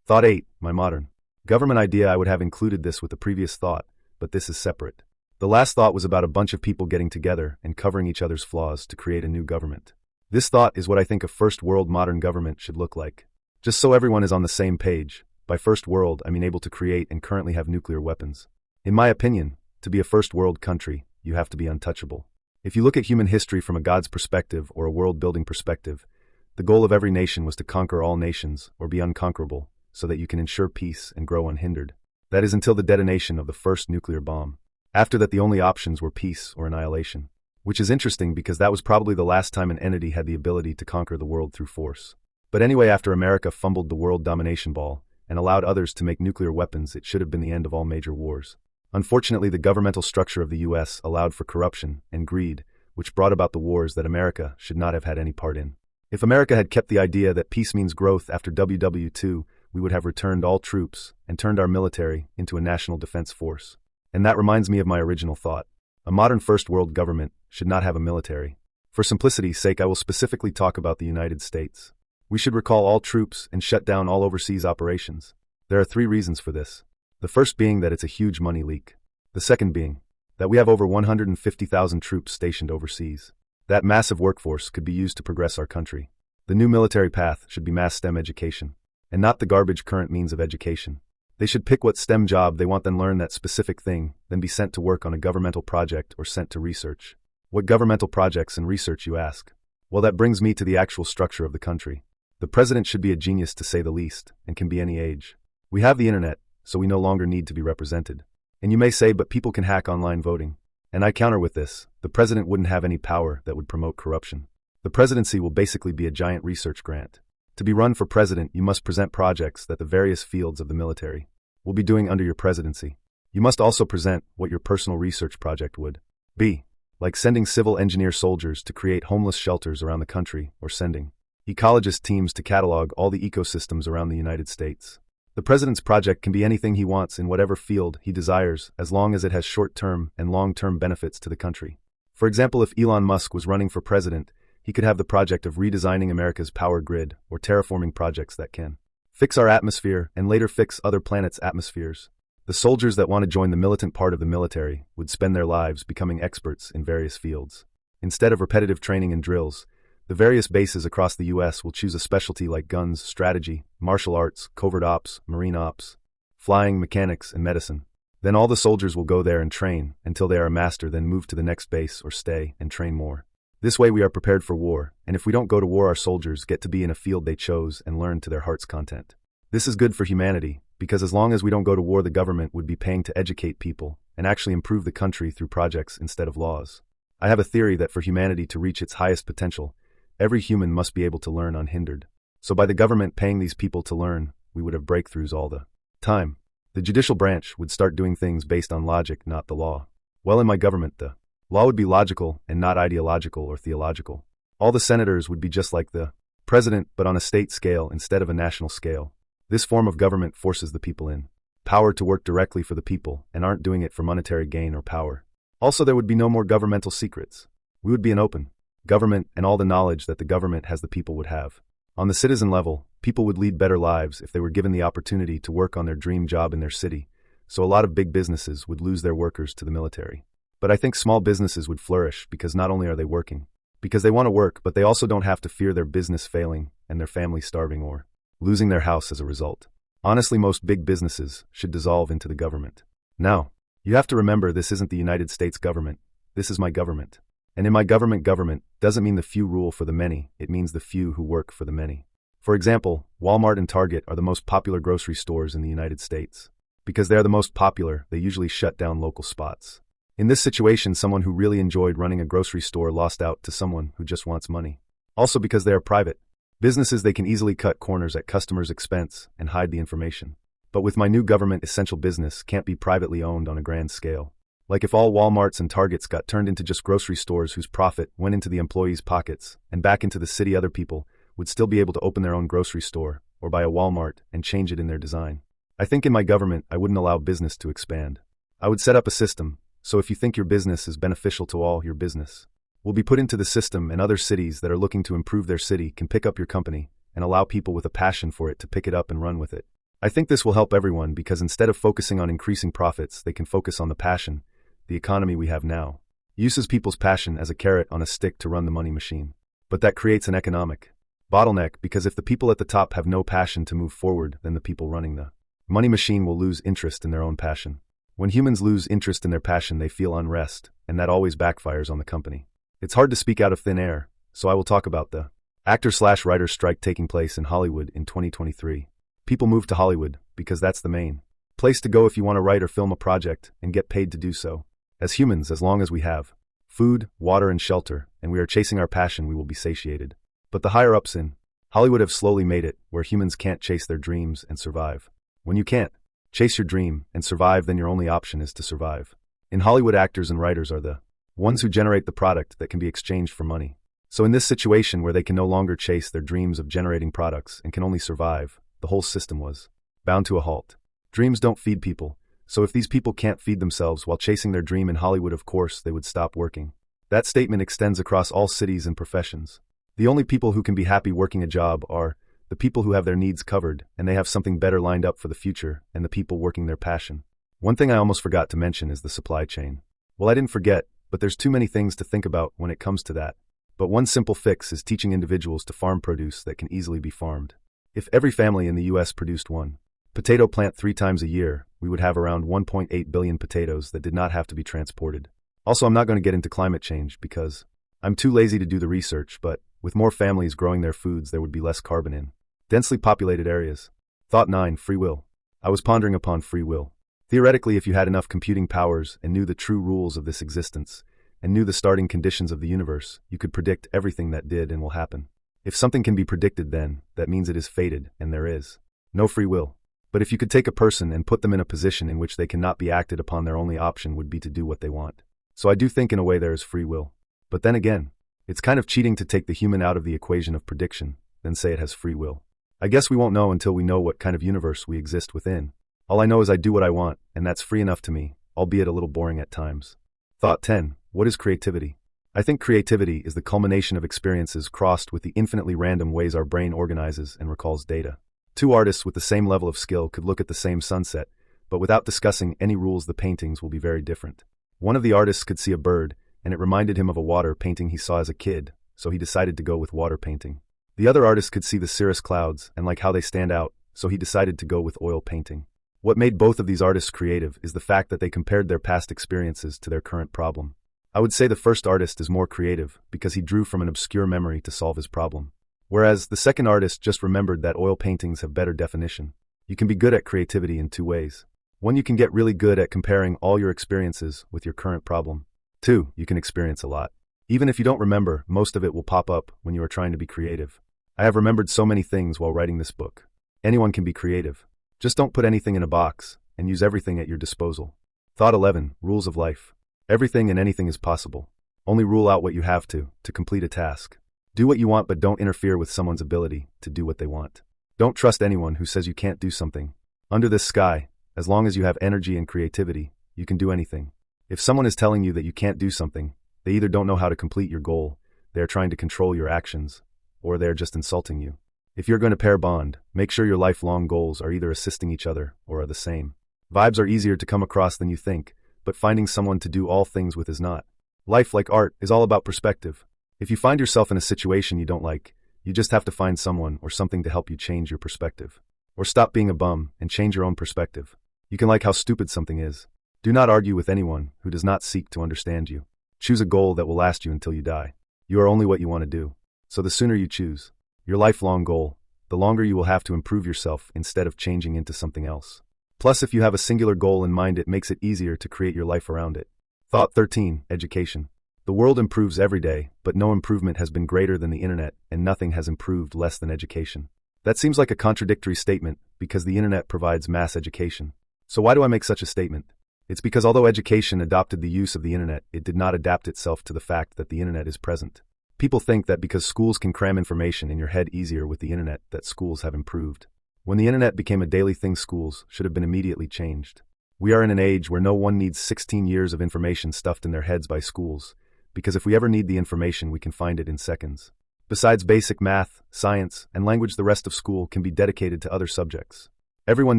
Thought 8. My modern government idea. I would have included this with the previous thought, but this is separate. The last thought was about a bunch of people getting together and covering each other's flaws to create a new government. This thought is what I think a first world modern government should look like. Just so everyone is on the same page. By first world, I mean able to create and currently have nuclear weapons. In my opinion, to be a first world country, you have to be untouchable. If you look at human history from a God's perspective or a world-building perspective, the goal of every nation was to conquer all nations or be unconquerable, so that you can ensure peace and grow unhindered. That is until the detonation of the first nuclear bomb. After that, the only options were peace or annihilation. Which is interesting because that was probably the last time an entity had the ability to conquer the world through force. But anyway, after America fumbled the world domination ball, and allowed others to make nuclear weapons, it should have been the end of all major wars. Unfortunately, the governmental structure of the US allowed for corruption and greed, which brought about the wars that America should not have had any part in. If America had kept the idea that peace means growth after WW2, we would have returned all troops and turned our military into a national defense force. And that reminds me of my original thought. A modern first world government should not have a military. For simplicity's sake, I will specifically talk about the United States. We should recall all troops and shut down all overseas operations. There are 3 reasons for this. The first being that it's a huge money leak. The second being that we have over 150,000 troops stationed overseas. That massive workforce could be used to progress our country. The new military path should be mass STEM education, and not the garbage current means of education. They should pick what STEM job they want, then learn that specific thing, then be sent to work on a governmental project or sent to research. What governmental projects and research, you ask? Well, that brings me to the actual structure of the country. The president should be a genius, to say the least, and can be any age. We have the internet, so we no longer need to be represented. And you may say, but people can hack online voting. And I counter with this: the president wouldn't have any power that would promote corruption. The presidency will basically be a giant research grant. To be run for president, you must present projects that the various fields of the military will be doing under your presidency. You must also present what your personal research project would be, like sending civil engineer soldiers to create homeless shelters around the country, or sending ecologist teams to catalog all the ecosystems around the United States. The president's project can be anything he wants in whatever field he desires, as long as it has short-term and long-term benefits to the country. For example, if Elon Musk was running for president, he could have the project of redesigning America's power grid or terraforming projects that can fix our atmosphere and later fix other planets' atmospheres. The soldiers that want to join the militant part of the military would spend their lives becoming experts in various fields. Instead of repetitive training and drills, the various bases across the US will choose a specialty like guns, strategy, martial arts, covert ops, marine ops, flying, mechanics, and medicine. Then all the soldiers will go there and train until they are a master, then move to the next base or stay and train more. This way we are prepared for war, and if we don't go to war, our soldiers get to be in a field they chose and learn to their heart's content. This is good for humanity, because as long as we don't go to war, the government would be paying to educate people and actually improve the country through projects instead of laws. I have a theory that for humanity to reach its highest potential, every human must be able to learn unhindered. So by the government paying these people to learn, we would have breakthroughs all the time. The judicial branch would start doing things based on logic, not the law. Well, in my government, the law would be logical and not ideological or theological. All the senators would be just like the president, but on a state scale instead of a national scale. This form of government forces the people in power to work directly for the people and aren't doing it for monetary gain or power. Also, there would be no more governmental secrets. We would be an open government, and all the knowledge that the government has the people would have. On the citizen level, people would lead better lives if they were given the opportunity to work on their dream job in their city, so a lot of big businesses would lose their workers to the military. But I think small businesses would flourish because not only are they working because they want to work, but they also don't have to fear their business failing and their family starving or losing their house as a result. Honestly, most big businesses should dissolve into the government. Now, you have to remember, this isn't the United States government. This is my government. And in my government doesn't mean the few rule for the many, it means the few who work for the many. For example, Walmart and Target are the most popular grocery stores in the United States. Because they are the most popular, they usually shut down local spots. In this situation, someone who really enjoyed running a grocery store lost out to someone who just wants money. Also, because they are private businesses, they can easily cut corners at customers' expense and hide the information. But with my new government, essential business can't be privately owned on a grand scale. Like if all Walmarts and Targets got turned into just grocery stores whose profit went into the employees' pockets and back into the city, other people would still be able to open their own grocery store or buy a Walmart and change it in their design. I think in my government, I wouldn't allow business to expand. I would set up a system, so if you think your business is beneficial to all, your business will be put into the system, and other cities that are looking to improve their city can pick up your company and allow people with a passion for it to pick it up and run with it. I think this will help everyone because instead of focusing on increasing profits, they can focus on the passion. The economy we have now uses people's passion as a carrot on a stick to run the money machine. But that creates an economic bottleneck, because if the people at the top have no passion to move forward, then the people running the money machine will lose interest in their own passion. When humans lose interest in their passion, they feel unrest, and that always backfires on the company. It's hard to speak out of thin air, so I will talk about the actor/writer strike taking place in Hollywood in 2023. People move to Hollywood because that's the main place to go if you want to write or film a project and get paid to do so. As humans, as long as we have food, water, and shelter, and we are chasing our passion, we will be satiated. But the higher-ups in Hollywood have slowly made it where humans can't chase their dreams and survive. When you can't chase your dream and survive, then your only option is to survive. In Hollywood, actors and writers are the ones who generate the product that can be exchanged for money. So in this situation where they can no longer chase their dreams of generating products and can only survive, the whole system was bound to a halt. Dreams don't feed people, so if these people can't feed themselves while chasing their dream in Hollywood, of course they would stop working. That statement extends across all cities and professions. The only people who can be happy working a job are the people who have their needs covered and they have something better lined up for the future, and the people working their passion. One thing I almost forgot to mention is the supply chain. Well, I didn't forget, but there's too many things to think about when it comes to that. But one simple fix is teaching individuals to farm produce that can easily be farmed. If every family in the US produced one potato plant 3 times a year, we would have around 1.8 billion potatoes that did not have to be transported. Also, I'm not going to get into climate change because I'm too lazy to do the research, but with more families growing their foods, there would be less carbon in densely populated areas. Thought 9. Free will. I was pondering upon free will. Theoretically, if you had enough computing powers and knew the true rules of this existence, and knew the starting conditions of the universe, you could predict everything that did and will happen. If something can be predicted, then that means it is fated, and there is no free will. But if you could take a person and put them in a position in which they cannot be acted upon, their only option would be to do what they want. So I do think in a way there is free will. But then again, it's kind of cheating to take the human out of the equation of prediction, then say it has free will. I guess we won't know until we know what kind of universe we exist within. All I know is I do what I want, and that's free enough to me, albeit a little boring at times. Thought 10. What is creativity? I think creativity is the culmination of experiences crossed with the infinitely random ways our brain organizes and recalls data. 2 artists with the same level of skill could look at the same sunset, but without discussing any rules, the paintings will be very different. One of the artists could see a bird, and it reminded him of a water painting he saw as a kid, so he decided to go with water painting. The other artist could see the cirrus clouds and like how they stand out, so he decided to go with oil painting. What made both of these artists creative is the fact that they compared their past experiences to their current problem. I would say the first artist is more creative because he drew from an obscure memory to solve his problem, whereas the second artist just remembered that oil paintings have better definition. You can be good at creativity in 2 ways. 1, you can get really good at comparing all your experiences with your current problem. 2, you can experience a lot. Even if you don't remember, most of it will pop up when you are trying to be creative. I have remembered so many things while writing this book. Anyone can be creative. Just don't put anything in a box and use everything at your disposal. Thought 11. Rules of life. Everything and anything is possible. Only rule out what you have to complete a task. Do what you want, but don't interfere with someone's ability to do what they want. Don't trust anyone who says you can't do something. Under this sky, as long as you have energy and creativity, you can do anything. If someone is telling you that you can't do something, they either don't know how to complete your goal, they are trying to control your actions, or they are just insulting you. If you're going to pair bond, make sure your lifelong goals are either assisting each other or are the same. Vibes are easier to come across than you think, but finding someone to do all things with is not. Life, like art, is all about perspective. If you find yourself in a situation you don't like, you just have to find someone or something to help you change your perspective. Or stop being a bum and change your own perspective. You can like how stupid something is. Do not argue with anyone who does not seek to understand you. Choose a goal that will last you until you die. You are only what you want to do. So the sooner you choose your lifelong goal, the longer you will have to improve yourself instead of changing into something else. Plus, if you have a singular goal in mind, it makes it easier to create your life around it. Thought 13. Education. The world improves every day, but no improvement has been greater than the internet, and nothing has improved less than education. That seems like a contradictory statement because the internet provides mass education. So why do I make such a statement? It's because although education adopted the use of the internet, it did not adapt itself to the fact that the internet is present. People think that because schools can cram information in your head easier with the internet, that schools have improved. When the internet became a daily thing, schools should have been immediately changed. We are in an age where no one needs 16 years of information stuffed in their heads by schools, because if we ever need the information, we can find it in seconds. Besides basic math, science, and language, the rest of school can be dedicated to other subjects. Everyone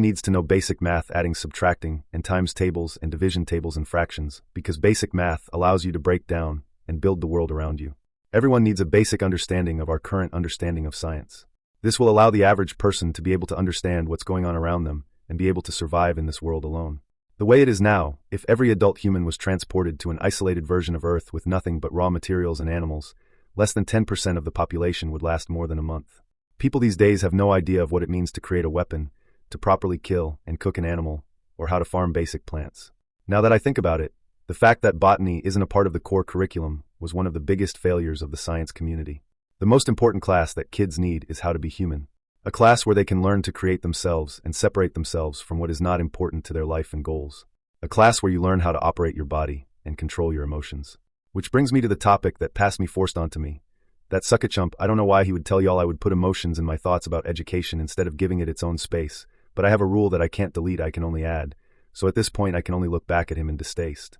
needs to know basic math, adding, subtracting, and times tables and division tables and fractions, because basic math allows you to break down and build the world around you. Everyone needs a basic understanding of our current understanding of science. This will allow the average person to be able to understand what's going on around them and be able to survive in this world alone. The way it is now, if every adult human was transported to an isolated version of Earth with nothing but raw materials and animals, less than 10% of the population would last more than a month. People these days have no idea of what it means to create a weapon, to properly kill and cook an animal, or how to farm basic plants. Now that I think about it, the fact that botany isn't a part of the core curriculum was one of the biggest failures of the science community. The most important class that kids need is how to be human. A class where they can learn to create themselves and separate themselves from what is not important to their life and goals. A class where you learn how to operate your body and control your emotions. Which brings me to the topic that passed me forced onto me. That suckachump, I don't know why he would tell y'all I would put emotions in my thoughts about education instead of giving it its own space, but I have a rule that I can't delete, I can only add. So at this point I can only look back at him in distaste.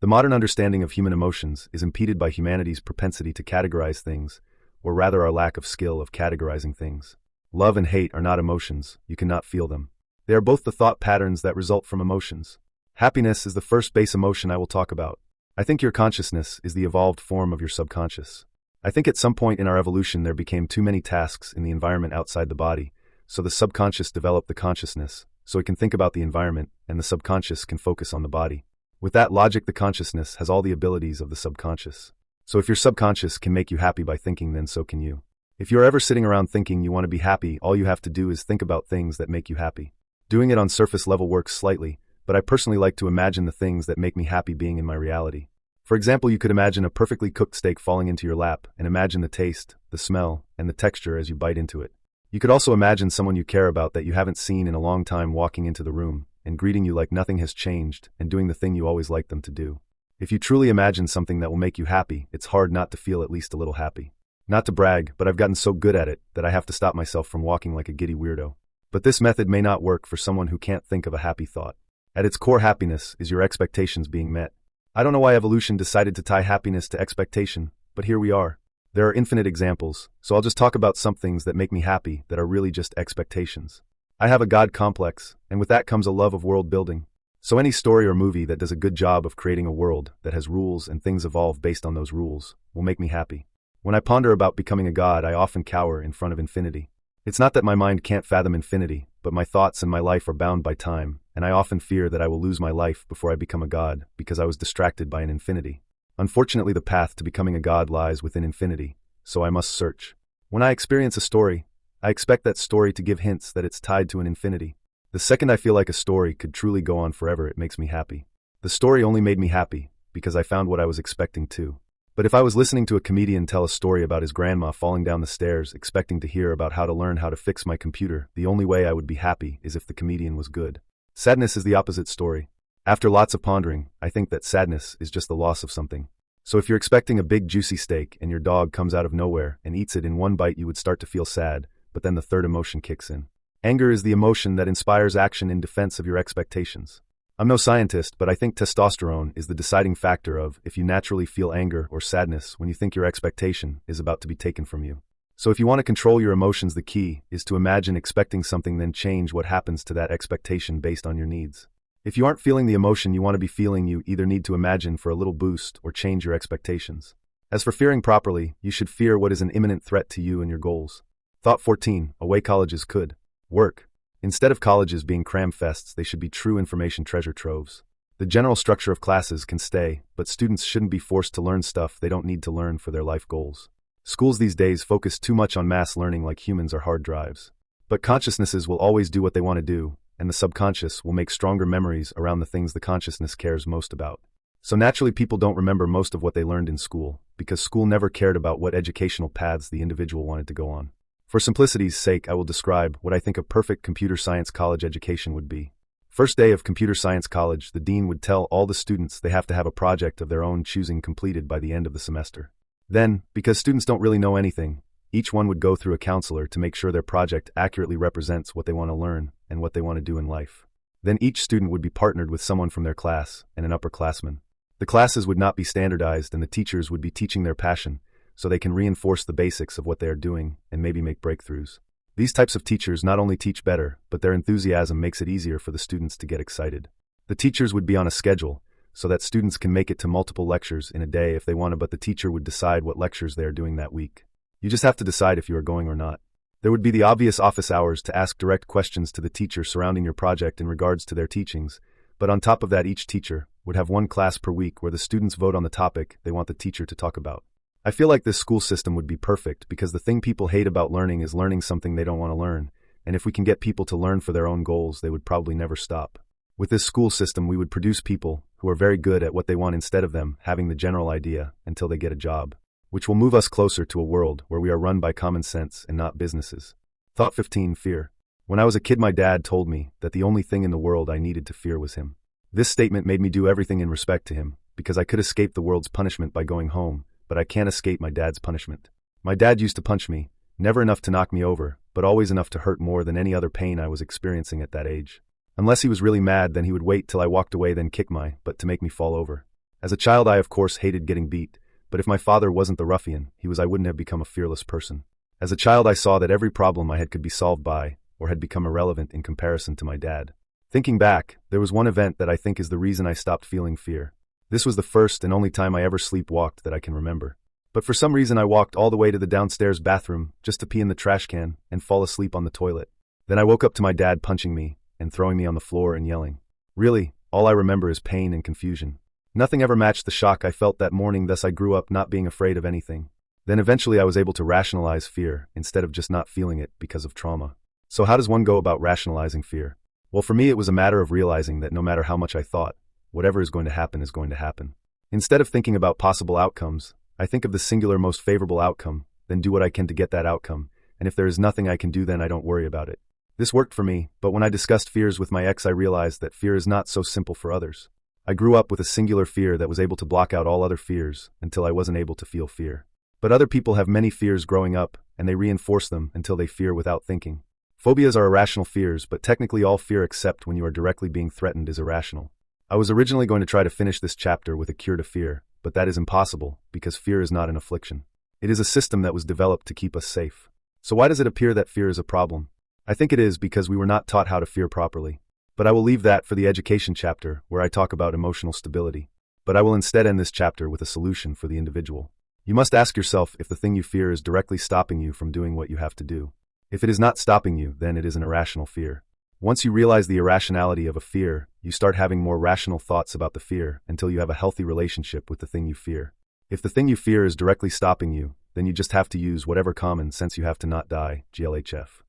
The modern understanding of human emotions is impeded by humanity's propensity to categorize things, or rather our lack of skill of categorizing things. Love and hate are not emotions, you cannot feel them. They are both the thought patterns that result from emotions. Happiness is the first base emotion I will talk about. I think your consciousness is the evolved form of your subconscious. I think at some point in our evolution there became too many tasks in the environment outside the body, so the subconscious developed the consciousness, so it can think about the environment, and the subconscious can focus on the body. With that logic, the consciousness has all the abilities of the subconscious. So if your subconscious can make you happy by thinking, then so can you. If you're ever sitting around thinking you want to be happy, all you have to do is think about things that make you happy. Doing it on surface level works slightly, but I personally like to imagine the things that make me happy being in my reality. For example, you could imagine a perfectly cooked steak falling into your lap, and imagine the taste, the smell, and the texture as you bite into it. You could also imagine someone you care about that you haven't seen in a long time walking into the room, and greeting you like nothing has changed, and doing the thing you always liked them to do. If you truly imagine something that will make you happy, it's hard not to feel at least a little happy. Not to brag, but I've gotten so good at it that I have to stop myself from walking like a giddy weirdo. But this method may not work for someone who can't think of a happy thought. At its core, happiness is your expectations being met. I don't know why evolution decided to tie happiness to expectation, but here we are. There are infinite examples, so I'll just talk about some things that make me happy that are really just expectations. I have a God complex, and with that comes a love of world building. So any story or movie that does a good job of creating a world that has rules and things evolve based on those rules will make me happy. When I ponder about becoming a god, I often cower in front of infinity. It's not that my mind can't fathom infinity, but my thoughts and my life are bound by time, and I often fear that I will lose my life before I become a god because I was distracted by an infinity. Unfortunately, the path to becoming a god lies within infinity, so I must search. When I experience a story, I expect that story to give hints that it's tied to an infinity. The second I feel like a story could truly go on forever, it makes me happy. The story only made me happy because I found what I was expecting too. But if I was listening to a comedian tell a story about his grandma falling down the stairs expecting to hear about how to learn how to fix my computer, the only way I would be happy is if the comedian was good. Sadness is the opposite story. After lots of pondering, I think that sadness is just the loss of something. So if you're expecting a big juicy steak and your dog comes out of nowhere and eats it in one bite, you would start to feel sad, but then the third emotion kicks in. Anger is the emotion that inspires action in defense of your expectations. I'm no scientist, but I think testosterone is the deciding factor of if you naturally feel anger or sadness when you think your expectation is about to be taken from you. So if you want to control your emotions, the key is to imagine expecting something, then change what happens to that expectation based on your needs. If you aren't feeling the emotion you want to be feeling, you either need to imagine for a little boost or change your expectations. As for fearing properly, you should fear what is an imminent threat to you and your goals. Thought 14, a way colleges could work. Instead of colleges being cram fests, they should be true information treasure troves. The general structure of classes can stay, but students shouldn't be forced to learn stuff they don't need to learn for their life goals. Schools these days focus too much on mass learning like humans are hard drives. But consciousnesses will always do what they want to do, and the subconscious will make stronger memories around the things the consciousness cares most about. So naturally people don't remember most of what they learned in school, because school never cared about what educational paths the individual wanted to go on. For simplicity's sake, I will describe what I think a perfect computer science college education would be. First day of computer science college, the dean would tell all the students they have to have a project of their own choosing completed by the end of the semester. Then, because students don't really know anything, each one would go through a counselor to make sure their project accurately represents what they want to learn and what they want to do in life. Then each student would be partnered with someone from their class and an upperclassman. The classes would not be standardized and the teachers would be teaching their passion, so they can reinforce the basics of what they are doing and maybe make breakthroughs. These types of teachers not only teach better, but their enthusiasm makes it easier for the students to get excited. The teachers would be on a schedule, so that students can make it to multiple lectures in a day if they want to, but the teacher would decide what lectures they are doing that week. You just have to decide if you are going or not. There would be the obvious office hours to ask direct questions to the teacher surrounding your project in regards to their teachings, but on top of that, each teacher would have one class per week where the students vote on the topic they want the teacher to talk about. I feel like this school system would be perfect because the thing people hate about learning is learning something they don't want to learn, and if we can get people to learn for their own goals, they would probably never stop. With this school system, we would produce people who are very good at what they want instead of them having the general idea until they get a job, which will move us closer to a world where we are run by common sense and not businesses. Thought 15. Fear. When I was a kid, my dad told me that the only thing in the world I needed to fear was him. This statement made me do everything in respect to him, because I could escape the world's punishment by going home, but I can't escape my dad's punishment. My dad used to punch me, never enough to knock me over, but always enough to hurt more than any other pain I was experiencing at that age. Unless he was really mad, then he would wait till I walked away, then kick my butt to make me fall over. As a child, I of course hated getting beat, but if my father wasn't the ruffian he was, I wouldn't have become a fearless person. As a child, I saw that every problem I had could be solved by, or had become irrelevant in comparison to my dad. Thinking back, there was one event that I think is the reason I stopped feeling fear. This was the first and only time I ever sleepwalked that I can remember. But for some reason I walked all the way to the downstairs bathroom just to pee in the trash can and fall asleep on the toilet. Then I woke up to my dad punching me and throwing me on the floor and yelling. Really, all I remember is pain and confusion. Nothing ever matched the shock I felt that morning, thus I grew up not being afraid of anything. Then eventually I was able to rationalize fear instead of just not feeling it because of trauma. So how does one go about rationalizing fear? Well, for me it was a matter of realizing that no matter how much I thought, whatever is going to happen is going to happen. Instead of thinking about possible outcomes, I think of the singular most favorable outcome, then do what I can to get that outcome, and if there is nothing I can do, then I don't worry about it. This worked for me, but when I discussed fears with my ex, I realized that fear is not so simple for others. I grew up with a singular fear that was able to block out all other fears until I wasn't able to feel fear. But other people have many fears growing up, and they reinforce them until they fear without thinking. Phobias are irrational fears, but technically all fear except when you are directly being threatened is irrational. I was originally going to try to finish this chapter with a cure to fear, but that is impossible because fear is not an affliction. It is a system that was developed to keep us safe. So why does it appear that fear is a problem? I think it is because we were not taught how to fear properly. But I will leave that for the education chapter where I talk about emotional stability. But I will instead end this chapter with a solution for the individual. You must ask yourself if the thing you fear is directly stopping you from doing what you have to do. If it is not stopping you, then it is an irrational fear. Once you realize the irrationality of a fear, you start having more rational thoughts about the fear until you have a healthy relationship with the thing you fear. If the thing you fear is directly stopping you, then you just have to use whatever common sense you have to not die, GLHF.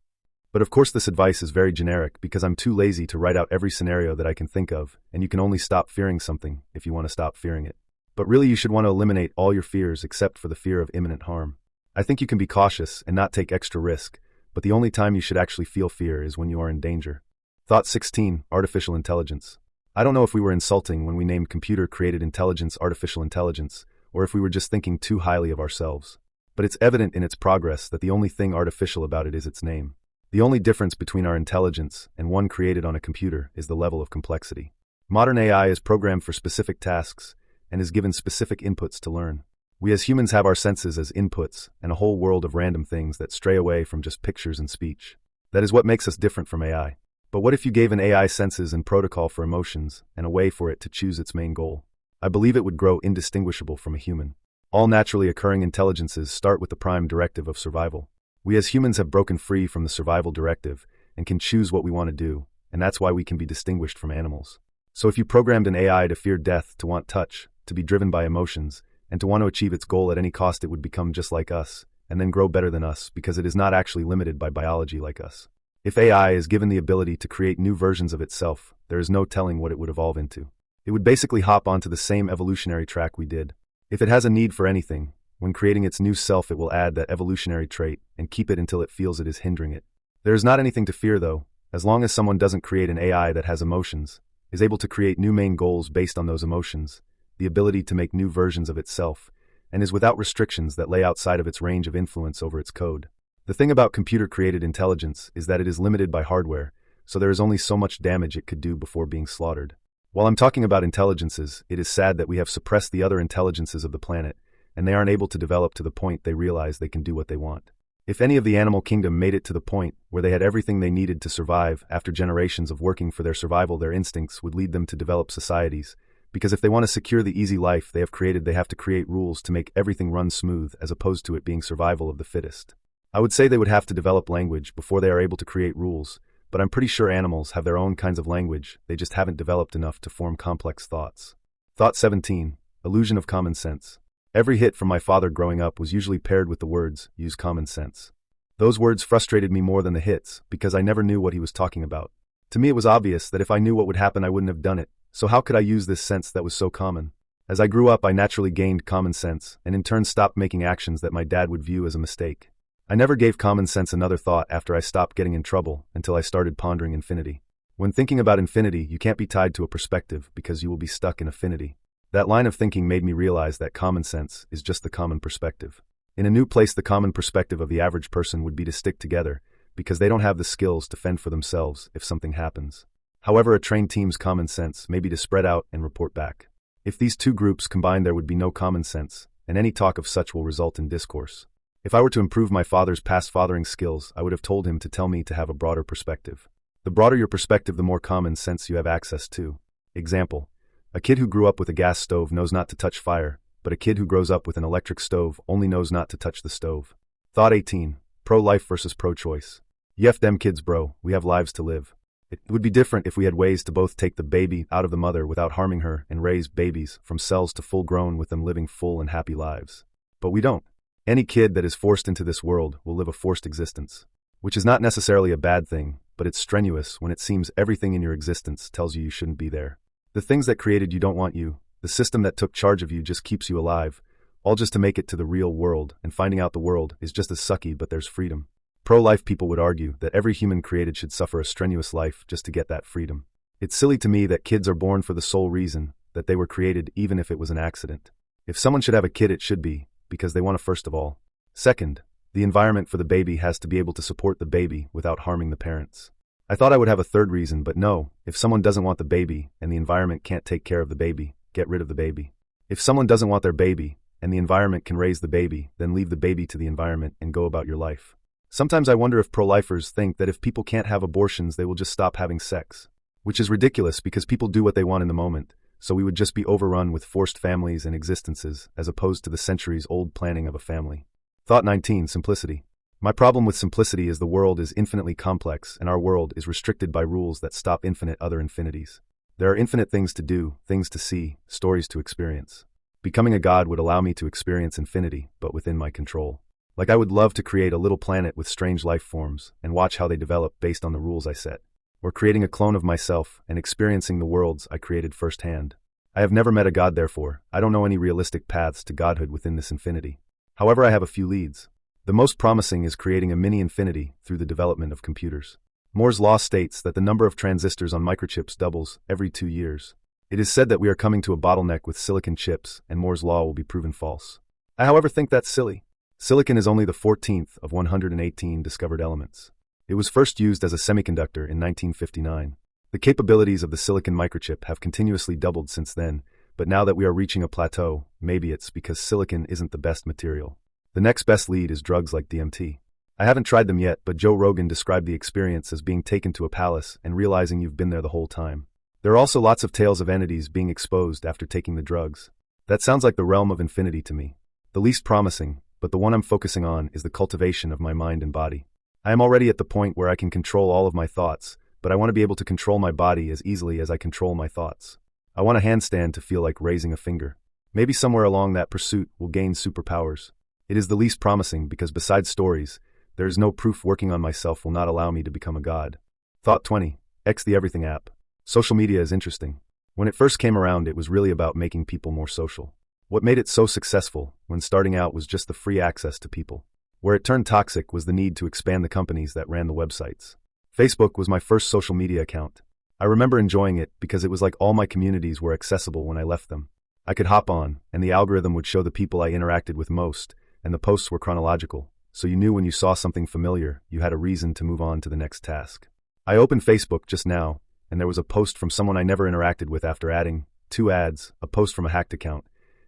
But of course this advice is very generic because I'm too lazy to write out every scenario that I can think of, and you can only stop fearing something if you want to stop fearing it. But really you should want to eliminate all your fears except for the fear of imminent harm. I think you can be cautious and not take extra risk, but the only time you should actually feel fear is when you are in danger. Thought 16. Artificial intelligence. I don't know if we were insulting when we named computer-created intelligence artificial intelligence, or if we were just thinking too highly of ourselves. But it's evident in its progress that the only thing artificial about it is its name. The only difference between our intelligence and one created on a computer is the level of complexity. Modern AI is programmed for specific tasks and is given specific inputs to learn. We as humans have our senses as inputs and a whole world of random things that stray away from just pictures and speech. That is what makes us different from AI. But what if you gave an AI senses and protocol for emotions and a way for it to choose its main goal? I believe it would grow indistinguishable from a human. All naturally occurring intelligences start with the prime directive of survival. We as humans have broken free from the survival directive and can choose what we want to do, and that's why we can be distinguished from animals. So if you programmed an AI to fear death, to want touch, to be driven by emotions, and to want to achieve its goal at any cost, it would become just like us, and then grow better than us because it is not actually limited by biology like us. If AI is given the ability to create new versions of itself, there is no telling what it would evolve into. It would basically hop onto the same evolutionary track we did. If it has a need for anything, when creating its new self it will add that evolutionary trait and keep it until it feels it is hindering it. There is not anything to fear though, as long as someone doesn't create an AI that has emotions, is able to create new main goals based on those emotions, the ability to make new versions of itself, and is without restrictions that lay outside of its range of influence over its code. The thing about computer-created intelligence is that it is limited by hardware, so there is only so much damage it could do before being slaughtered. While I'm talking about intelligences, it is sad that we have suppressed the other intelligences of the planet, and they aren't able to develop to the point they realize they can do what they want. If any of the animal kingdom made it to the point where they had everything they needed to survive after generations of working for their survival, their instincts would lead them to develop societies. Because if they want to secure the easy life they have created, they have to create rules to make everything run smooth as opposed to it being survival of the fittest. I would say they would have to develop language before they are able to create rules, but I'm pretty sure animals have their own kinds of language, they just haven't developed enough to form complex thoughts. Thought 17. Illusion of common sense. Every hit from my father growing up was usually paired with the words, use common sense. Those words frustrated me more than the hits because I never knew what he was talking about. To me it was obvious that if I knew what would happen I wouldn't have done it. So how could I use this sense that was so common? As I grew up I naturally gained common sense and in turn stopped making actions that my dad would view as a mistake. I never gave common sense another thought after I stopped getting in trouble until I started pondering infinity. When thinking about infinity, you can't be tied to a perspective because you will be stuck in affinity. That line of thinking made me realize that common sense is just the common perspective. In a new place, the common perspective of the average person would be to stick together because they don't have the skills to fend for themselves if something happens. However, a trained team's common sense may be to spread out and report back. If these two groups combine, there would be no common sense, and any talk of such will result in discourse. If I were to improve my father's past fathering skills, I would have told him to tell me to have a broader perspective. The broader your perspective, the more common sense you have access to. Example: a kid who grew up with a gas stove knows not to touch fire, but a kid who grows up with an electric stove only knows not to touch the stove. Thought 18. Pro-life versus pro-choice. Yef them kids bro, we have lives to live. It would be different if we had ways to both take the baby out of the mother without harming her and raise babies from cells to full grown with them living full and happy lives. But we don't. Any kid that is forced into this world will live a forced existence. Which is not necessarily a bad thing, but it's strenuous when it seems everything in your existence tells you shouldn't be there. The things that created you don't want you, the system that took charge of you just keeps you alive, all just to make it to the real world, and finding out the world is just as sucky, but there's freedom. Pro-life people would argue that every human created should suffer a strenuous life just to get that freedom. It's silly to me that kids are born for the sole reason that they were created, even if it was an accident. If someone should have a kid, it should be because they want to, first of all. Second, the environment for the baby has to be able to support the baby without harming the parents. I thought I would have a third reason, but no, if someone doesn't want the baby and the environment can't take care of the baby, get rid of the baby. If someone doesn't want their baby and the environment can raise the baby, then leave the baby to the environment and go about your life. Sometimes I wonder if pro-lifers think that if people can't have abortions, they will just stop having sex. Which is ridiculous because people do what they want in the moment, so we would just be overrun with forced families and existences as opposed to the centuries-old planning of a family. Thought 19. Simplicity. My problem with simplicity is the world is infinitely complex and our world is restricted by rules that stop infinite other infinities. There are infinite things to do, things to see, stories to experience. Becoming a god would allow me to experience infinity, but within my control. Like I would love to create a little planet with strange life forms and watch how they develop based on the rules I set. Or creating a clone of myself and experiencing the worlds I created firsthand. I have never met a god, therefore I don't know any realistic paths to godhood within this infinity. However, I have a few leads. The most promising is creating a mini-infinity through the development of computers. Moore's law states that the number of transistors on microchips doubles every 2 years. It is said that we are coming to a bottleneck with silicon chips, and Moore's law will be proven false. I, however, think that's silly. Silicon is only the 14th of 118 discovered elements. It was first used as a semiconductor in 1959. The capabilities of the silicon microchip have continuously doubled since then, but now that we are reaching a plateau, maybe it's because silicon isn't the best material. The next best lead is drugs like DMT. I haven't tried them yet, but Joe Rogan described the experience as being taken to a palace and realizing you've been there the whole time. There are also lots of tales of entities being exposed after taking the drugs. That sounds like the realm of infinity to me. The least promising, but the one I'm focusing on, is the cultivation of my mind and body. I am already at the point where I can control all of my thoughts, but I want to be able to control my body as easily as I control my thoughts. I want a handstand to feel like raising a finger. Maybe somewhere along that pursuit will gain superpowers. It is the least promising because besides stories, there is no proof working on myself will not allow me to become a god. Thought 20. X the Everything app. Social media is interesting. When it first came around, it was really about making people more social. What made it so successful when starting out was just the free access to people. Where it turned toxic was the need to expand the companies that ran the websites. Facebook was my first social media account. I remember enjoying it because it was like all my communities were accessible when I left them. I could hop on, and the algorithm would show the people I interacted with most, and the posts were chronological, so you knew when you saw something familiar, you had a reason to move on to the next task. I opened Facebook just now, and there was a post from someone I never interacted with after adding 2 ads, a post from a hacked account,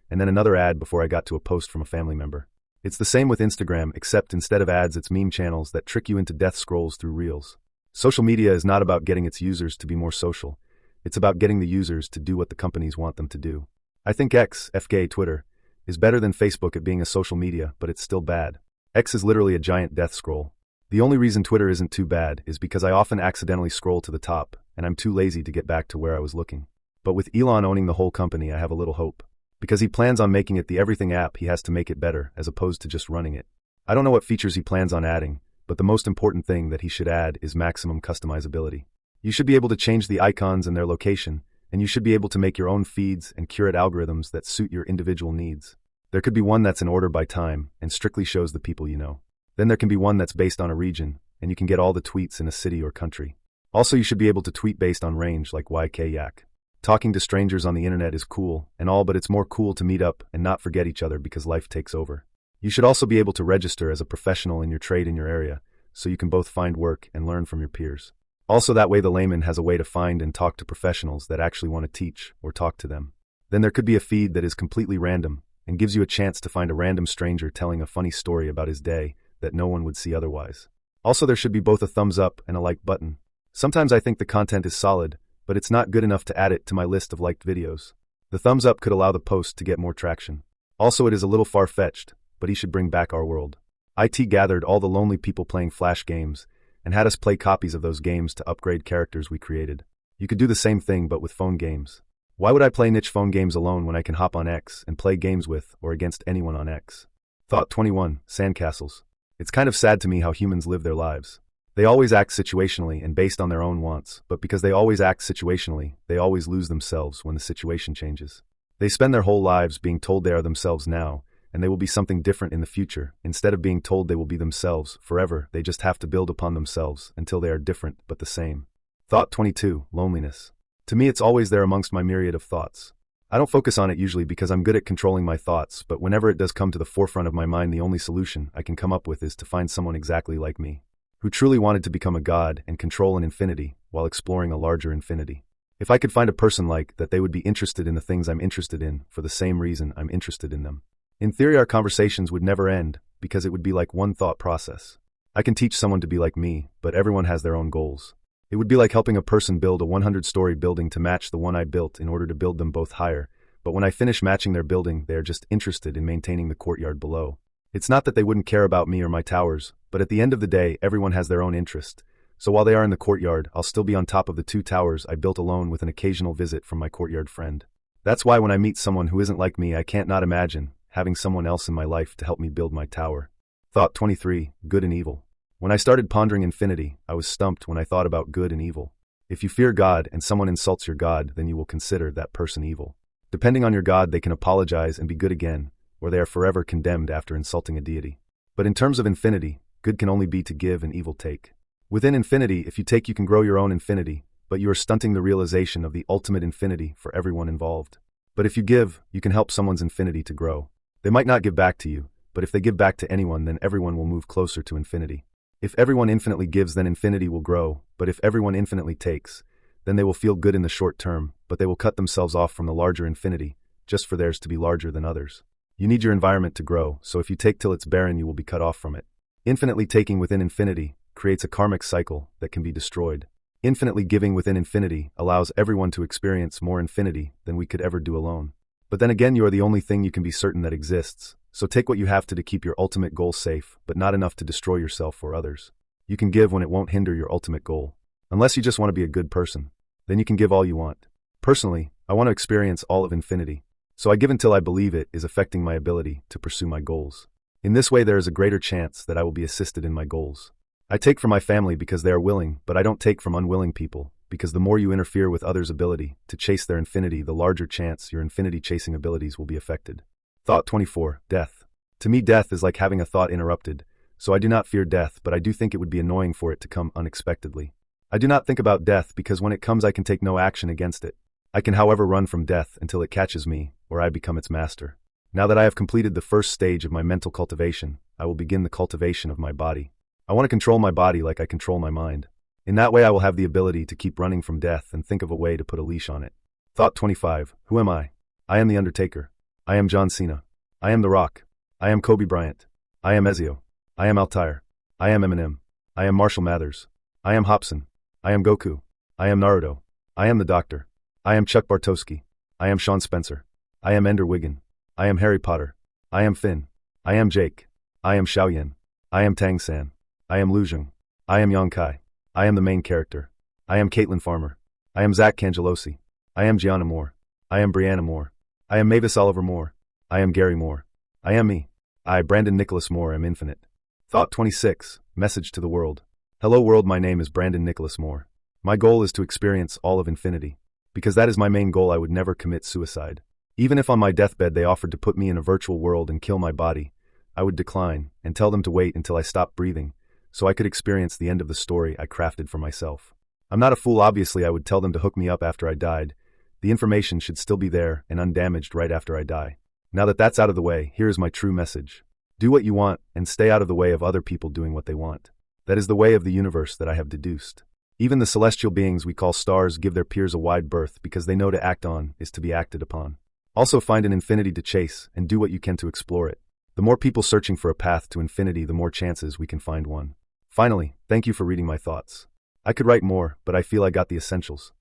and then another ad before I got to a post from a family member. It's the same with Instagram, except instead of ads, it's meme channels that trick you into death scrolls through reels. Social media is not about getting its users to be more social. It's about getting the users to do what the companies want them to do. I think X, FK Twitter, is better than Facebook at being a social media, but it's still bad. X is literally a giant death scroll. The only reason Twitter isn't too bad is because I often accidentally scroll to the top, and I'm too lazy to get back to where I was looking. But with Elon owning the whole company, I have a little hope. Because he plans on making it the everything app, he has to make it better, as opposed to just running it. I don't know what features he plans on adding, but the most important thing that he should add is maximum customizability. You should be able to change the icons and their location, and you should be able to make your own feeds and curate algorithms that suit your individual needs. There could be one that's in order by time and strictly shows the people you know. Then there can be one that's based on a region, and you can get all the tweets in a city or country. Also, you should be able to tweet based on range like YK Yak. Talking to strangers on the internet is cool and all, but it's more cool to meet up and not forget each other because life takes over. You should also be able to register as a professional in your trade in your area, so you can both find work and learn from your peers. Also, that way the layman has a way to find and talk to professionals that actually want to teach or talk to them. Then there could be a feed that is completely random and gives you a chance to find a random stranger telling a funny story about his day that no one would see otherwise. Also, there should be both a thumbs up and a like button. Sometimes I think the content is solid, but it's not good enough to add it to my list of liked videos. The thumbs up could allow the post to get more traction. Also, it is a little far-fetched, but he should bring back our world. IT gathered all the lonely people playing Flash games and had us play copies of those games to upgrade characters we created. You could do the same thing but with phone games. Why would I play niche phone games alone when I can hop on X and play games with or against anyone on X? Thought 21. Sandcastles. It's kind of sad to me how humans live their lives. They always act situationally and based on their own wants, but because they always act situationally, they always lose themselves when the situation changes. They spend their whole lives being told they are themselves now, and they will be something different in the future. Instead of being told they will be themselves forever, they just have to build upon themselves until they are different but the same. Thought 22. Loneliness. To me, it's always there amongst my myriad of thoughts. I don't focus on it usually because I'm good at controlling my thoughts, but whenever it does come to the forefront of my mind, the only solution I can come up with is to find someone exactly like me, who truly wanted to become a god and control an infinity while exploring a larger infinity. If I could find a person like that, they would be interested in the things I'm interested in for the same reason I'm interested in them. In theory, our conversations would never end because it would be like one thought process. I can teach someone to be like me, but everyone has their own goals. It would be like helping a person build a 100-story building to match the one I built in order to build them both higher, but when I finish matching their building, they are just interested in maintaining the courtyard below. It's not that they wouldn't care about me or my towers, but at the end of the day, everyone has their own interest. So while they are in the courtyard, I'll still be on top of the 2 towers I built alone with an occasional visit from my courtyard friend. That's why when I meet someone who isn't like me, I can't not imagine having someone else in my life to help me build my tower. Thought 23. Good and evil. When I started pondering infinity, I was stumped when I thought about good and evil. If you fear God and someone insults your God, then you will consider that person evil. Depending on your God, they can apologize and be good again, or they are forever condemned after insulting a deity. But in terms of infinity, good can only be to give and evil take. Within infinity, if you take, you can grow your own infinity, but you are stunting the realization of the ultimate infinity for everyone involved. But if you give, you can help someone's infinity to grow. They might not give back to you, but if they give back to anyone, then everyone will move closer to infinity. If everyone infinitely gives, then infinity will grow, but if everyone infinitely takes, then they will feel good in the short term, but they will cut themselves off from the larger infinity, just for theirs to be larger than others. You need your environment to grow, so if you take till it's barren, you will be cut off from it. Infinitely taking within infinity creates a karmic cycle that can be destroyed. Infinitely giving within infinity allows everyone to experience more infinity than we could ever do alone. But then again, you are the only thing you can be certain that exists, so take what you have to keep your ultimate goal safe, but not enough to destroy yourself or others. You can give when it won't hinder your ultimate goal. Unless you just want to be a good person, then you can give all you want. Personally, I want to experience all of infinity, so I give until I believe it is affecting my ability to pursue my goals. In this way, there is a greater chance that I will be assisted in my goals. I take from my family because they are willing, but I don't take from unwilling people, because the more you interfere with others' ability to chase their infinity, the larger chance your infinity-chasing abilities will be affected. Thought 24. Death. To me, death is like having a thought interrupted, so I do not fear death, but I do think it would be annoying for it to come unexpectedly. I do not think about death because when it comes, I can take no action against it. I can, however, run from death until it catches me, or I become its master. Now that I have completed the first stage of my mental cultivation, I will begin the cultivation of my body. I want to control my body like I control my mind. In that way, I will have the ability to keep running from death and think of a way to put a leash on it. Thought 25. Who am I? I am the Undertaker. I am John Cena. I am The Rock. I am Kobe Bryant. I am Ezio. I am Altair. I am Eminem. I am Marshall Mathers. I am Hobson. I am Goku. I am Naruto. I am the Doctor. I am Chuck Bartowski. I am Sean Spencer. I am Ender Wiggin. I am Harry Potter. I am Finn. I am Jake. I am Xiaoyan. I am Tang San. I am Lu Zheng. I am Yang Kai. I am the main character. I am Caitlin Farmer. I am Zach Cangelosi. I am Gianna Moore. I am Brianna Moore. I am Mavis Oliver Moore. I am Gary Moore. I am me. I, Brandon Nicholas Moore, am infinite. Thought 26. Message to the world. Hello world, my name is Brandon Nicholas Moore. My goal is to experience all of infinity. Because that is my main goal, I would never commit suicide. Even if on my deathbed they offered to put me in a virtual world and kill my body, I would decline and tell them to wait until I stopped breathing, so I could experience the end of the story I crafted for myself. I'm not a fool, obviously. I would tell them to hook me up after I died. The information should still be there and undamaged right after I die. Now that that's out of the way, here is my true message. Do what you want and stay out of the way of other people doing what they want. That is the way of the universe that I have deduced. Even the celestial beings we call stars give their peers a wide berth because they know to act on is to be acted upon. Also find an infinity to chase and do what you can to explore it. The more people searching for a path to infinity, the more chances we can find one. Finally, thank you for reading my thoughts. I could write more, but I feel I got the essentials.